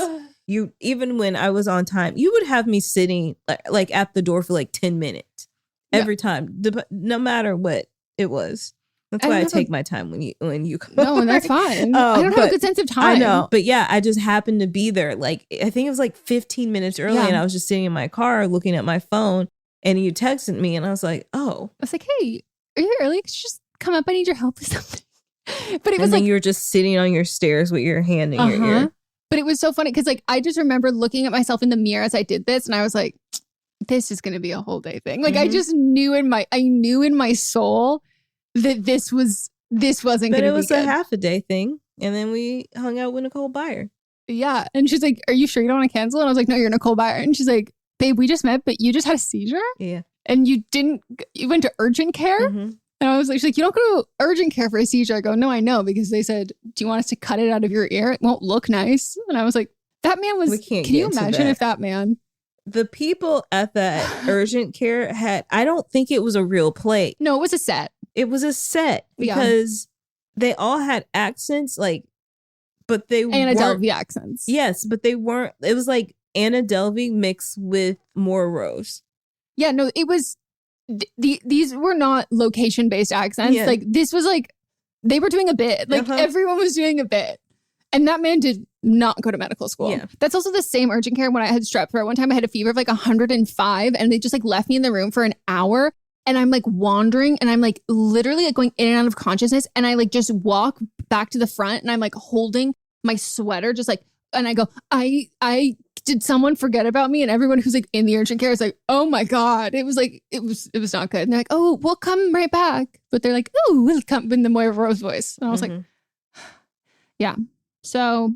you, even when I was on time, you would have me sitting like at the door for like 10 minutes every time, no matter what it was. That's why I take my time when you come. No, and that's fine. I don't have a good sense of time. I know. But yeah, I just happened to be there. Like, I think it was like 15 minutes early and I was just sitting in my car looking at my phone and you texted me and I was like, oh. I was like, hey, are you early? Could you just come up? I need your help with something. But it was like you were just sitting on your stairs with your hand in your ear. But it was so funny because like I just remember looking at myself in the mirror as I did this and I was like, this is going to be a whole day thing. Like I just knew in my soul that this wasn't going to be good. But it was a half a day thing. And then we hung out with Nicole Byer. Yeah. And she's like, are you sure you don't want to cancel? And I was like, no, you're Nicole Byer. And she's like, babe, we just met, but you just had a seizure? Yeah. And you went to urgent care? Mm-hmm. And I was like, she's like, you don't go to urgent care for a seizure. I go, no, I know, because they said, do you want us to cut it out of your ear? It won't look nice. And I was like, that man was, can you imagine if that man... The people at that urgent care I don't think it was a real play. No, it was a set. It was a set because they all had accents, like, but they Anna weren't. Delvey accents. Yes, but they weren't. It was like Anna Delvey mixed with Maura Rose. Yeah, no, it was. These were not location-based accents. Yeah. Like, this was like, they were doing a bit. Like, everyone was doing a bit. And that man did not go to medical school. Yeah. That's also the same urgent care when I had strep throat. One time I had a fever of like 105 and they just like left me in the room for an hour. and I'm like wandering and I'm like literally like going in and out of consciousness. And I like just walk back to the front and I'm like holding my sweater, just like, and I go, I did someone forget about me? And everyone who's like in the urgent care is like, oh my God. It was like, it was not good. And they're like, oh, we'll come right back. But they're like, oh, we'll come in the Moira Rose voice. And I was like, yeah. So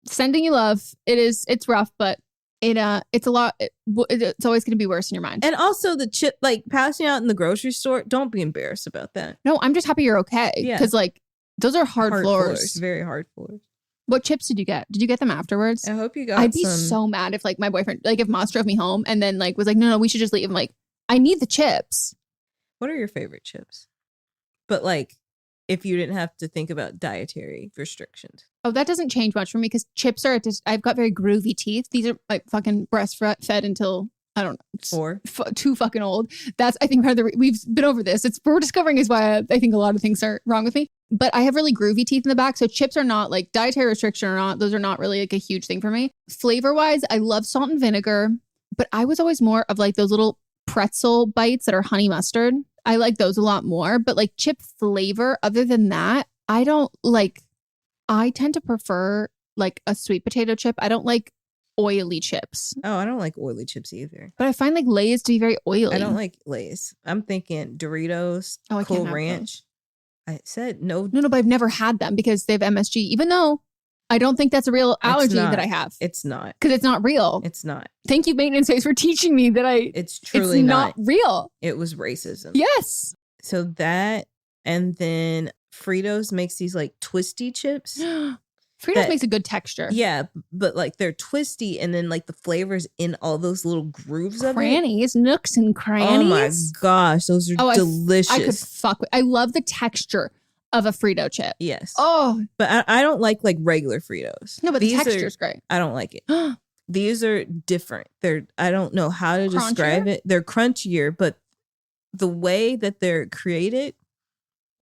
sending you love. It's rough, but it's a lot. It's always going to be worse in your mind. And also the chip, like passing out in the grocery store. Don't be embarrassed about that. No, I'm just happy you're okay. Yeah. Because like those are hard floors. Very hard floors. What chips did you get? Did you get them afterwards? I hope you got I'd be so mad if like my boyfriend, like if Moss drove me home and then like was like, no, we should just leave. I'm like, I need the chips. What are your favorite chips? But like, if you didn't have to think about dietary restrictions. Oh, that doesn't change much for me because chips are, I've got very groovy teeth. These are like fucking breastfed until, I don't know, too fucking old. That's, I think, we've been over this. We're discovering is why I think a lot of things are wrong with me. But I have really groovy teeth in the back. So chips are not like dietary restriction or not. Those are not really like a huge thing for me. Flavor wise, I love salt and vinegar, but I was always more of like those little pretzel bites that are honey mustard. I like those a lot more. But like chip flavor, other than that, I don't like, I tend to prefer like a sweet potato chip. I don't like oily chips. Oh, I don't like oily chips either. But I find like Lay's to be very oily. I don't like Lay's. I'm thinking Doritos, Cool Ranch. I said no. No, but I've never had them because they have MSG, even though I don't think that's a real allergy that I have. It's not. Because it's not real. It's not. Thank you, Maintenance Face, for teaching me that it's truly it's not real. It was racism. Yes. So that, and then Fritos makes these like twisty chips. Fritos makes a good texture. Yeah, but like they're twisty and then like the flavors in all those little grooves of crannies, nooks and crannies. Oh my gosh, those are delicious. I could fuck with. I love the texture of a Frito chip. Yes. Oh, but I don't like regular Fritos. No, but the texture's great. I don't like it. These are different. I don't know how to describe it. They're crunchier, but the way that they're created.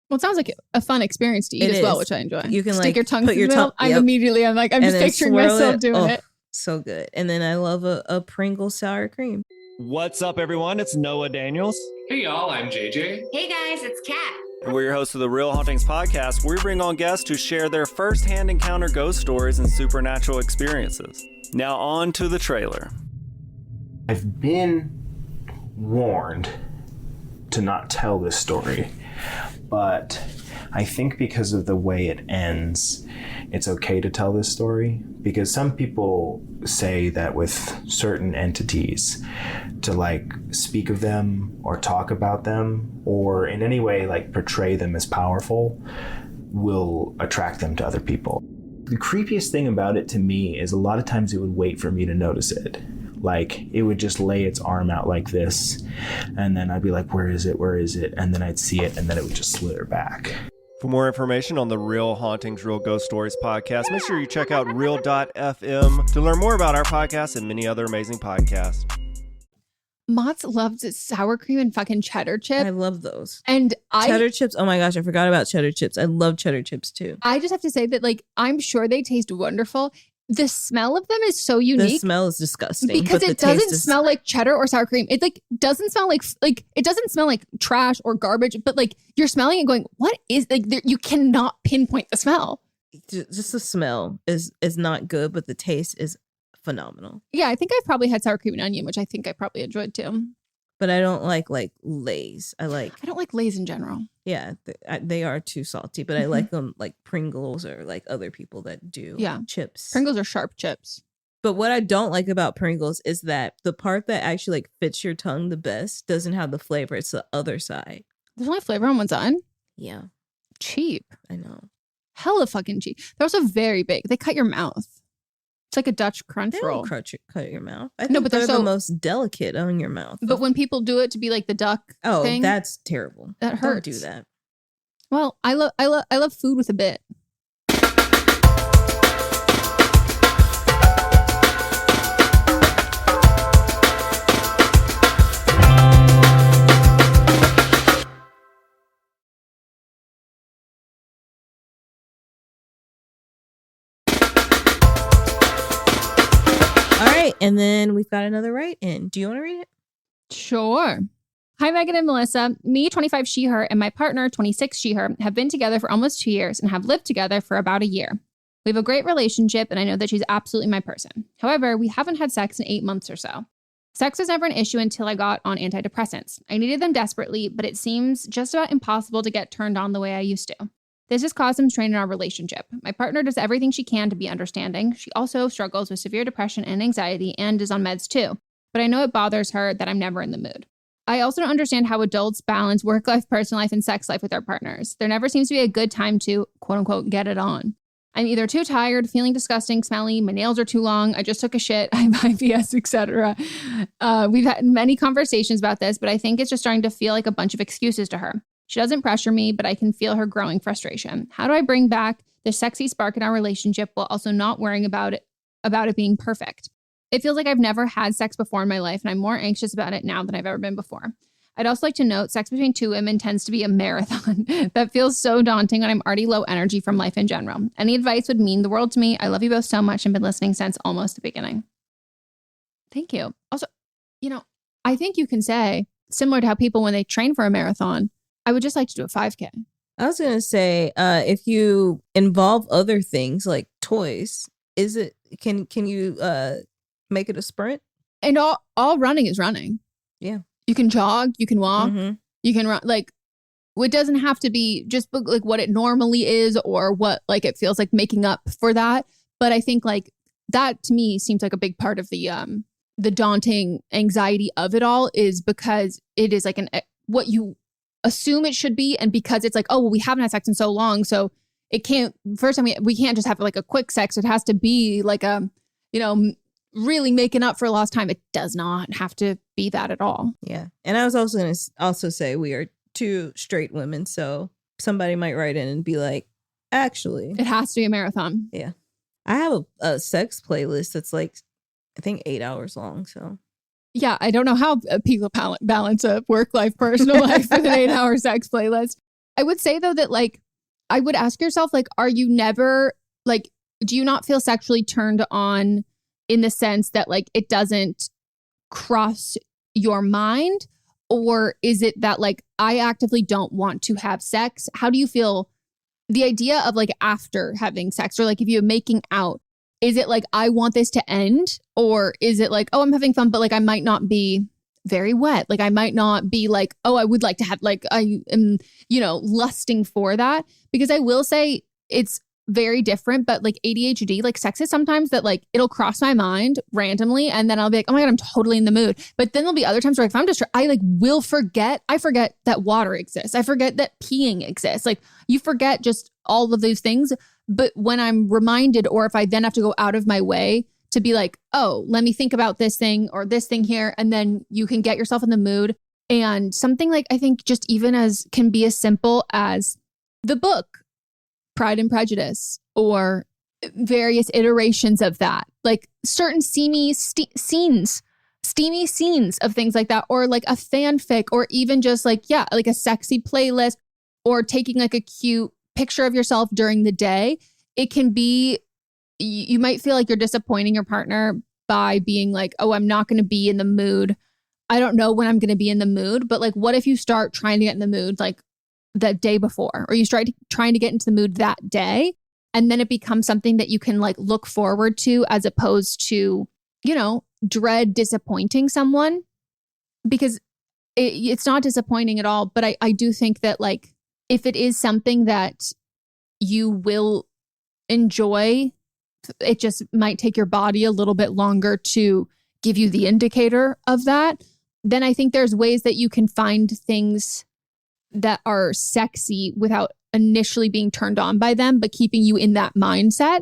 Well, it sounds like a fun experience to eat as well, which I enjoy. You can stick like your tongue put your tongue. I'm just picturing myself doing it. So good. And then I love a Pringle sour cream. What's up, everyone? It's Noah Daniels. Hey, y'all. I'm JJ. Hey, guys. It's Kat. And we're your hosts of the Real Hauntings podcast, where we bring on guests who share their first-hand encounter ghost stories and supernatural experiences. Now on to the trailer. I've been warned to not tell this story, but I think because of the way it ends, it's okay to tell this story, because some people say that with certain entities, to like speak of them or talk about them or in any way like portray them as powerful will attract them to other people. The creepiest thing about it to me is a lot of times it would wait for me to notice it. Like it would just lay its arm out like this, and then I'd be like, where is it? Where is it? And then I'd see it, and then it would just slither back. For more information on the Real Hauntings, Real Ghost Stories podcast, make sure you check out real.fm to learn more about our podcast and many other amazing podcasts. Mott's loves sour cream and fucking cheddar chips. I love those. And cheddar chips. Oh my gosh, I forgot about cheddar chips. I love cheddar chips too. I just have to say that like I'm sure they taste wonderful. The smell of them is so unique. The smell is disgusting because it doesn't smell like cheddar or sour cream. It like doesn't smell like it doesn't smell like trash or garbage. But like you're smelling it, going, what is like? You cannot pinpoint the smell. Just the smell is not good, but the taste is phenomenal. Yeah, I think I've probably had sour cream and onion, which I think I probably enjoyed too. But I don't like Lay's. I don't like Lay's in general. Yeah, they are too salty, but I like them like Pringles or like other people that do chips. Pringles are sharp chips. But what I don't like about Pringles is that the part that actually like fits your tongue the best doesn't have the flavor. It's the other side. There's only flavor on one side? Yeah. Cheap. I know. Hella fucking cheap. They're also very big. They cut your mouth. It's like a Dutch crunch roll. They don't cut your mouth. I think they're the most delicate on your mouth. But when people do it to be like the duck thing, that's terrible. That hurts. Don't do that. Well, I love food with a bit. All right, and then we've got another write-in. Do you want to read it? Sure. Hi, Meghan and Melisa. Me, 25 she, her, and my partner, 26 she, her, have been together for almost 2 years and have lived together for about a year. We have a great relationship, and I know that she's absolutely my person. However, we haven't had sex in 8 months or so. Sex was never an issue until I got on antidepressants. I needed them desperately, but it seems just about impossible to get turned on the way I used to. This has caused some strain in our relationship. My partner does everything she can to be understanding. She also struggles with severe depression and anxiety and is on meds too. But I know it bothers her that I'm never in the mood. I also don't understand how adults balance work life, personal life, and sex life with their partners. There never seems to be a good time to, quote unquote, get it on. I'm either too tired, feeling disgusting, smelly, my nails are too long, I just took a shit, I have IBS, etc. We've had many conversations about this, but I think it's just starting to feel like a bunch of excuses to her. She doesn't pressure me, but I can feel her growing frustration. How do I bring back the sexy spark in our relationship while also not worrying about it being perfect? It feels like I've never had sex before in my life, and I'm more anxious about it now than I've ever been before. I'd also like to note, sex between two women tends to be a marathon. That feels so daunting when I'm already low energy from life in general. Any advice would mean the world to me. I love you both so much and been listening since almost the beginning. Thank you. Also, I think you can say, similar to how people, when they train for a marathon, I would just like to do a 5K. I was going to say, if you involve other things like toys, can you make it a sprint? And all running is running. Yeah. You can jog, you can walk, Mm-hmm. you can run. Like, it doesn't have to be just like what it normally is or what like it feels like making up for that. But I think like that to me seems like a big part of the daunting anxiety of it all is because it is like what you assume it should be. And because it's like, oh, well, we haven't had sex in so long. So it can't, first time we can't just have like a quick sex. It has to be like really making up for lost time. It does not have to be that at all. Yeah. And I was also going to say we are two straight women. So somebody might write in and be like, actually, it has to be a marathon. Yeah. I have a sex playlist that's like, I think 8 hours long. So yeah, I don't know how people balance a work-life, personal life with an 8-hour sex playlist. I would say though that like, I would ask yourself, like, are you never like, do you not feel sexually turned on in the sense that like it doesn't cross your mind? Or is it that like I actively don't want to have sex? How do you feel the idea of like after having sex or like if you're making out? Is it like I want this to end? Or is it like, oh, I'm having fun, but like I might not be very wet. Like I might not be like, oh, I would like to have like I am, lusting for that. Because I will say it's very different, but like ADHD, like sex is sometimes that like it'll cross my mind randomly and then I'll be like, oh my God, I'm totally in the mood. But then there'll be other times where if I'm just, I like will forget, I forget that water exists. I forget that peeing exists. Like you forget just all of those things. But when I'm reminded, or if I then have to go out of my way to be like, oh, let me think about this thing or this thing here. And then you can get yourself in the mood. And something like, I think just even as can be as simple as the book, Pride and Prejudice, or various iterations of that, like certain steamy scenes of things like that, or like a fanfic, or even just like, yeah, like a sexy playlist, or taking like a cute picture of yourself during the day. It can be, you might feel like you're disappointing your partner by being like, oh, I'm not going to be in the mood. I don't know when I'm going to be in the mood, but like, what if you start trying to get in the mood like that day before, or you start trying to get into the mood that day, and then it becomes something that you can like look forward to as opposed to, dread disappointing someone, because it's not disappointing at all. But I do think that like, if it is something that you will enjoy, it just might take your body a little bit longer to give you the indicator of that. Then I think there's ways that you can find things that are sexy without initially being turned on by them, but keeping you in that mindset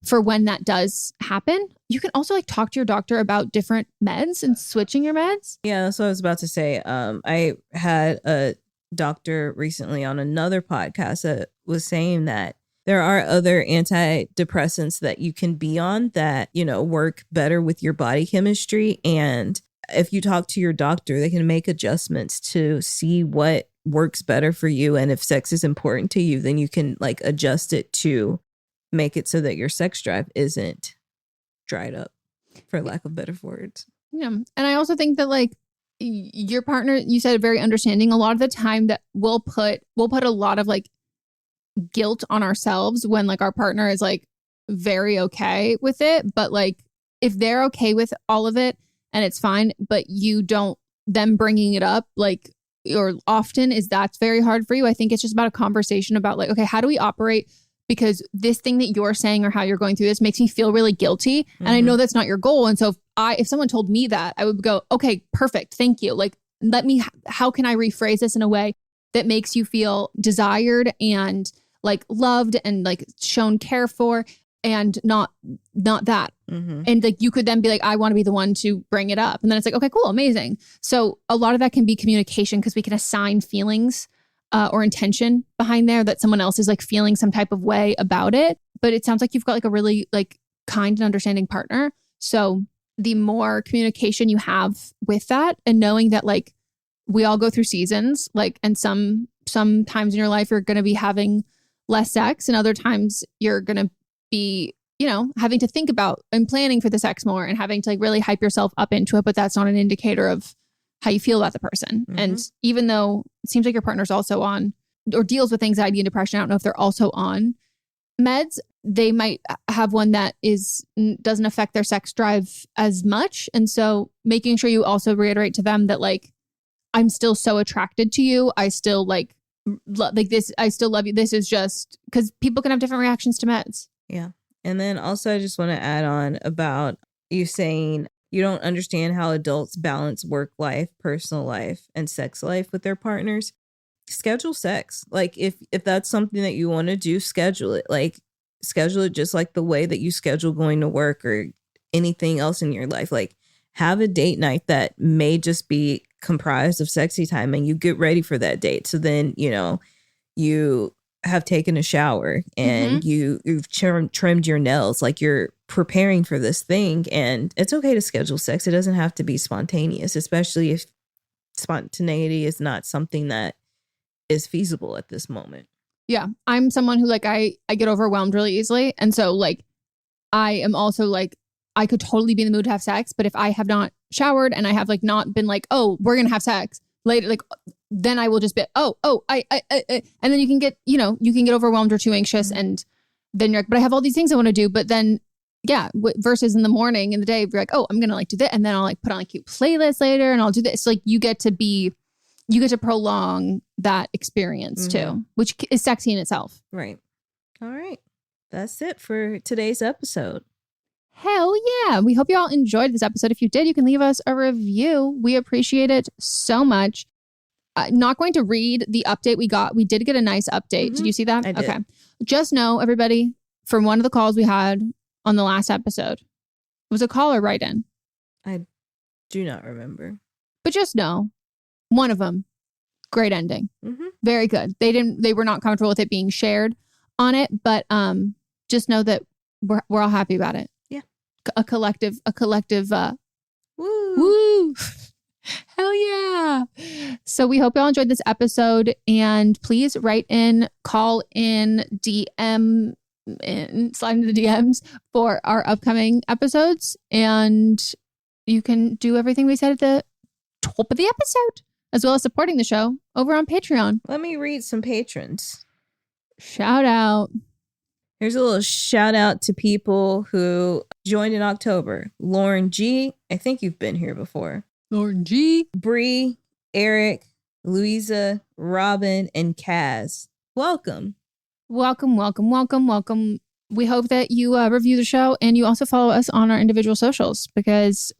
for when that does happen. You can also like talk to your doctor about different meds and switching your meds. Yeah, that's what I was about to say. I had a doctor recently on another podcast that was saying that there are other antidepressants that you can be on that, work better with your body chemistry. And if you talk to your doctor, they can make adjustments to see what works better for you. And if sex is important to you, then you can like adjust it to make it so that your sex drive isn't dried up, for lack of better words. Yeah. And I also think that like your partner, you said very understanding. A lot of the time that we'll put a lot of like guilt on ourselves when like our partner is like very okay with it. But like if they're okay with all of it and it's fine, but you don't, them bringing it up like, or often that's very hard for you. I think it's just about a conversation about like, okay, how do we operate? Because this thing that you're saying or how you're going through this makes me feel really guilty. Mm-hmm. And I know that's not your goal. And so if someone told me that, I would go, okay, perfect. Thank you. Like, how can I rephrase this in a way that makes you feel desired and like loved and like shown care for and not that. Mm-hmm. And like, you could then be like, I want to be the one to bring it up. And then it's like, okay, cool. Amazing. So a lot of that can be communication because we can assign feelings or intention behind there that someone else is like feeling some type of way about it. But it sounds like you've got like a really like kind and understanding partner. So the more communication you have with that and knowing that like we all go through seasons, like, and some times in your life you're going to be having less sex and other times you're going to be, you know, having to think about and planning for the sex more and having to like really hype yourself up into it. But that's not an indicator of how you feel about the person. Mm-hmm. And even though it seems like your partner's also on or deals with anxiety and depression, I don't know if they're also on meds. They might have one that doesn't affect their sex drive as much. And so making sure you also reiterate to them that like, I'm still so attracted to you. I still like this. I still love you. This is just because people can have different reactions to meds. Yeah. And then also I just want to add on about you saying you don't understand how adults balance work life, personal life, and sex life with their partners. Schedule sex. Like if that's something that you want to do, schedule it. Like schedule it just like the way that you schedule going to work or anything else in your life. Like have a date night that may just be comprised of sexy time and you get ready for that date. So then, you know, you have taken a shower and you've trimmed your nails, like you're preparing for this thing. And it's okay to schedule sex. It doesn't have to be spontaneous, especially if spontaneity is not something that is feasible at this moment. Yeah. I'm someone who like, I get overwhelmed really easily. And so like, I am also like, I could totally be in the mood to have sex, but if I have not showered and I have like not been like, oh, we're going to have sex later, like then I will just be, I and then you can get overwhelmed or too anxious and then you're like, but I have all these things I want to do. But then, yeah, versus in the morning, in the day, you're like, oh, I'm going to like do that. And then I'll like put on like cute playlists later and I'll do this. Like you get to prolong that experience too, which is sexy in itself. Right. All right. That's it for today's episode. Hell yeah. We hope you all enjoyed this episode. If you did, you can leave us a review. We appreciate it so much. Not going to read the update we got. We did get a nice update. Did you see that? I did. Okay. Just know, everybody, from one of the calls we had on the last episode, it was a caller write-in. I do not remember. But just know, one of them, great ending. Very good. They were not comfortable with it being shared on it, but just know that we're all happy about it. Yeah. A collective woo. Hell yeah. So we hope y'all enjoyed this episode and please write in, call in, DM, and slide into the DMs for our upcoming episodes. And you can do everything we said at the top of the episode, as well as supporting the show over on Patreon. Let me read some patrons. Shout out. Here's a little shout out to people who joined in October. Lauren G. I think you've been here before. Lauren G. Bree, Eric, Louisa, Robin, and Kaz. Welcome. Welcome, welcome, welcome, welcome. We hope that you review the show and you also follow us on our individual socials because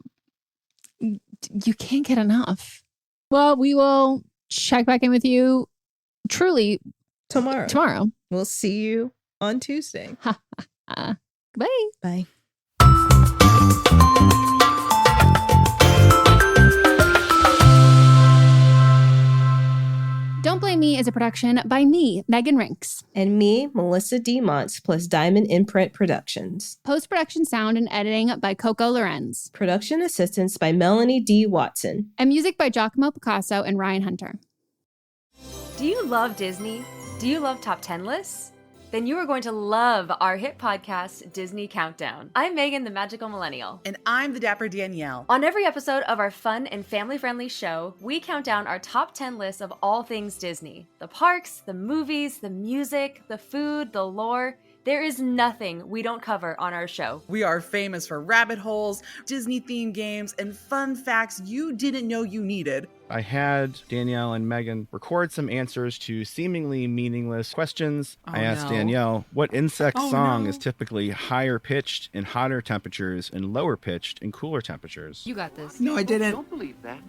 you can't get enough. Well, we will check back in with you truly tomorrow. We'll see you on Tuesday. Bye. Bye. Don't Blame Me is a production by me, Megan Rinks. And me, Melissa D. Montz, plus Diamond Imprint Productions. Post-production sound and editing by Coco Lorenz. Production assistance by Melanie D. Watson. And music by Giacomo Picasso and Ryan Hunter. Do you love Disney? Do you love top 10 lists? Then you are going to love our hit podcast, Disney Countdown. I'm Megan, the Magical Millennial. And I'm the Dapper Danielle. On every episode of our fun and family-friendly show, we count down our top 10 lists of all things Disney. The parks, the movies, the music, the food, the lore. There is nothing we don't cover on our show. We are famous for rabbit holes, Disney-themed games, and fun facts you didn't know you needed. I had Danielle and Megan record some answers to seemingly meaningless questions. I asked Danielle, what insect song is typically higher pitched in hotter temperatures and lower pitched in cooler temperatures? You got this. No, I didn't. Don't believe that.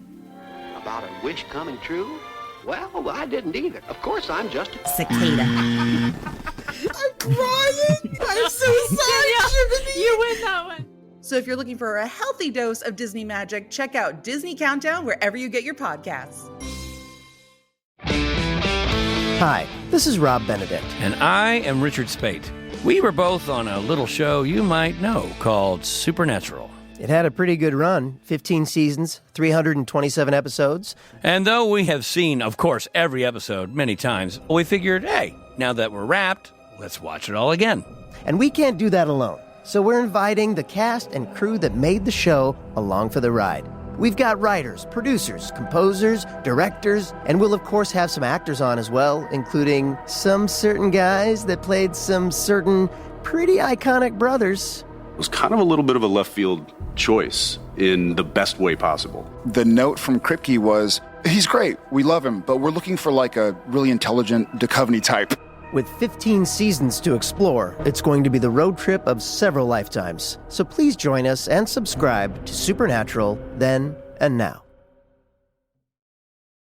About a wish coming true? Well, I didn't either. Of course, I'm just a cicada. I'm crying. I'm so sorry. You win that one. So if you're looking for a healthy dose of Disney magic, check out Disney Countdown wherever you get your podcasts. Hi, this is Rob Benedict. And I am Richard Spate. We were both on a little show you might know called Supernatural. It had a pretty good run, 15 seasons, 327 episodes. And though we have seen, of course, every episode many times, we figured, hey, now that we're wrapped, let's watch it all again. And we can't do that alone. So we're inviting the cast and crew that made the show along for the ride. We've got writers, producers, composers, directors, and we'll of course have some actors on as well, including some certain guys that played some certain pretty iconic brothers. It was kind of a little bit of a left field choice in the best way possible. The note from Kripke was, he's great, we love him, but we're looking for like a really intelligent Duchovny type. With 15 seasons to explore, it's going to be the road trip of several lifetimes. So please join us and subscribe to Supernatural then and now.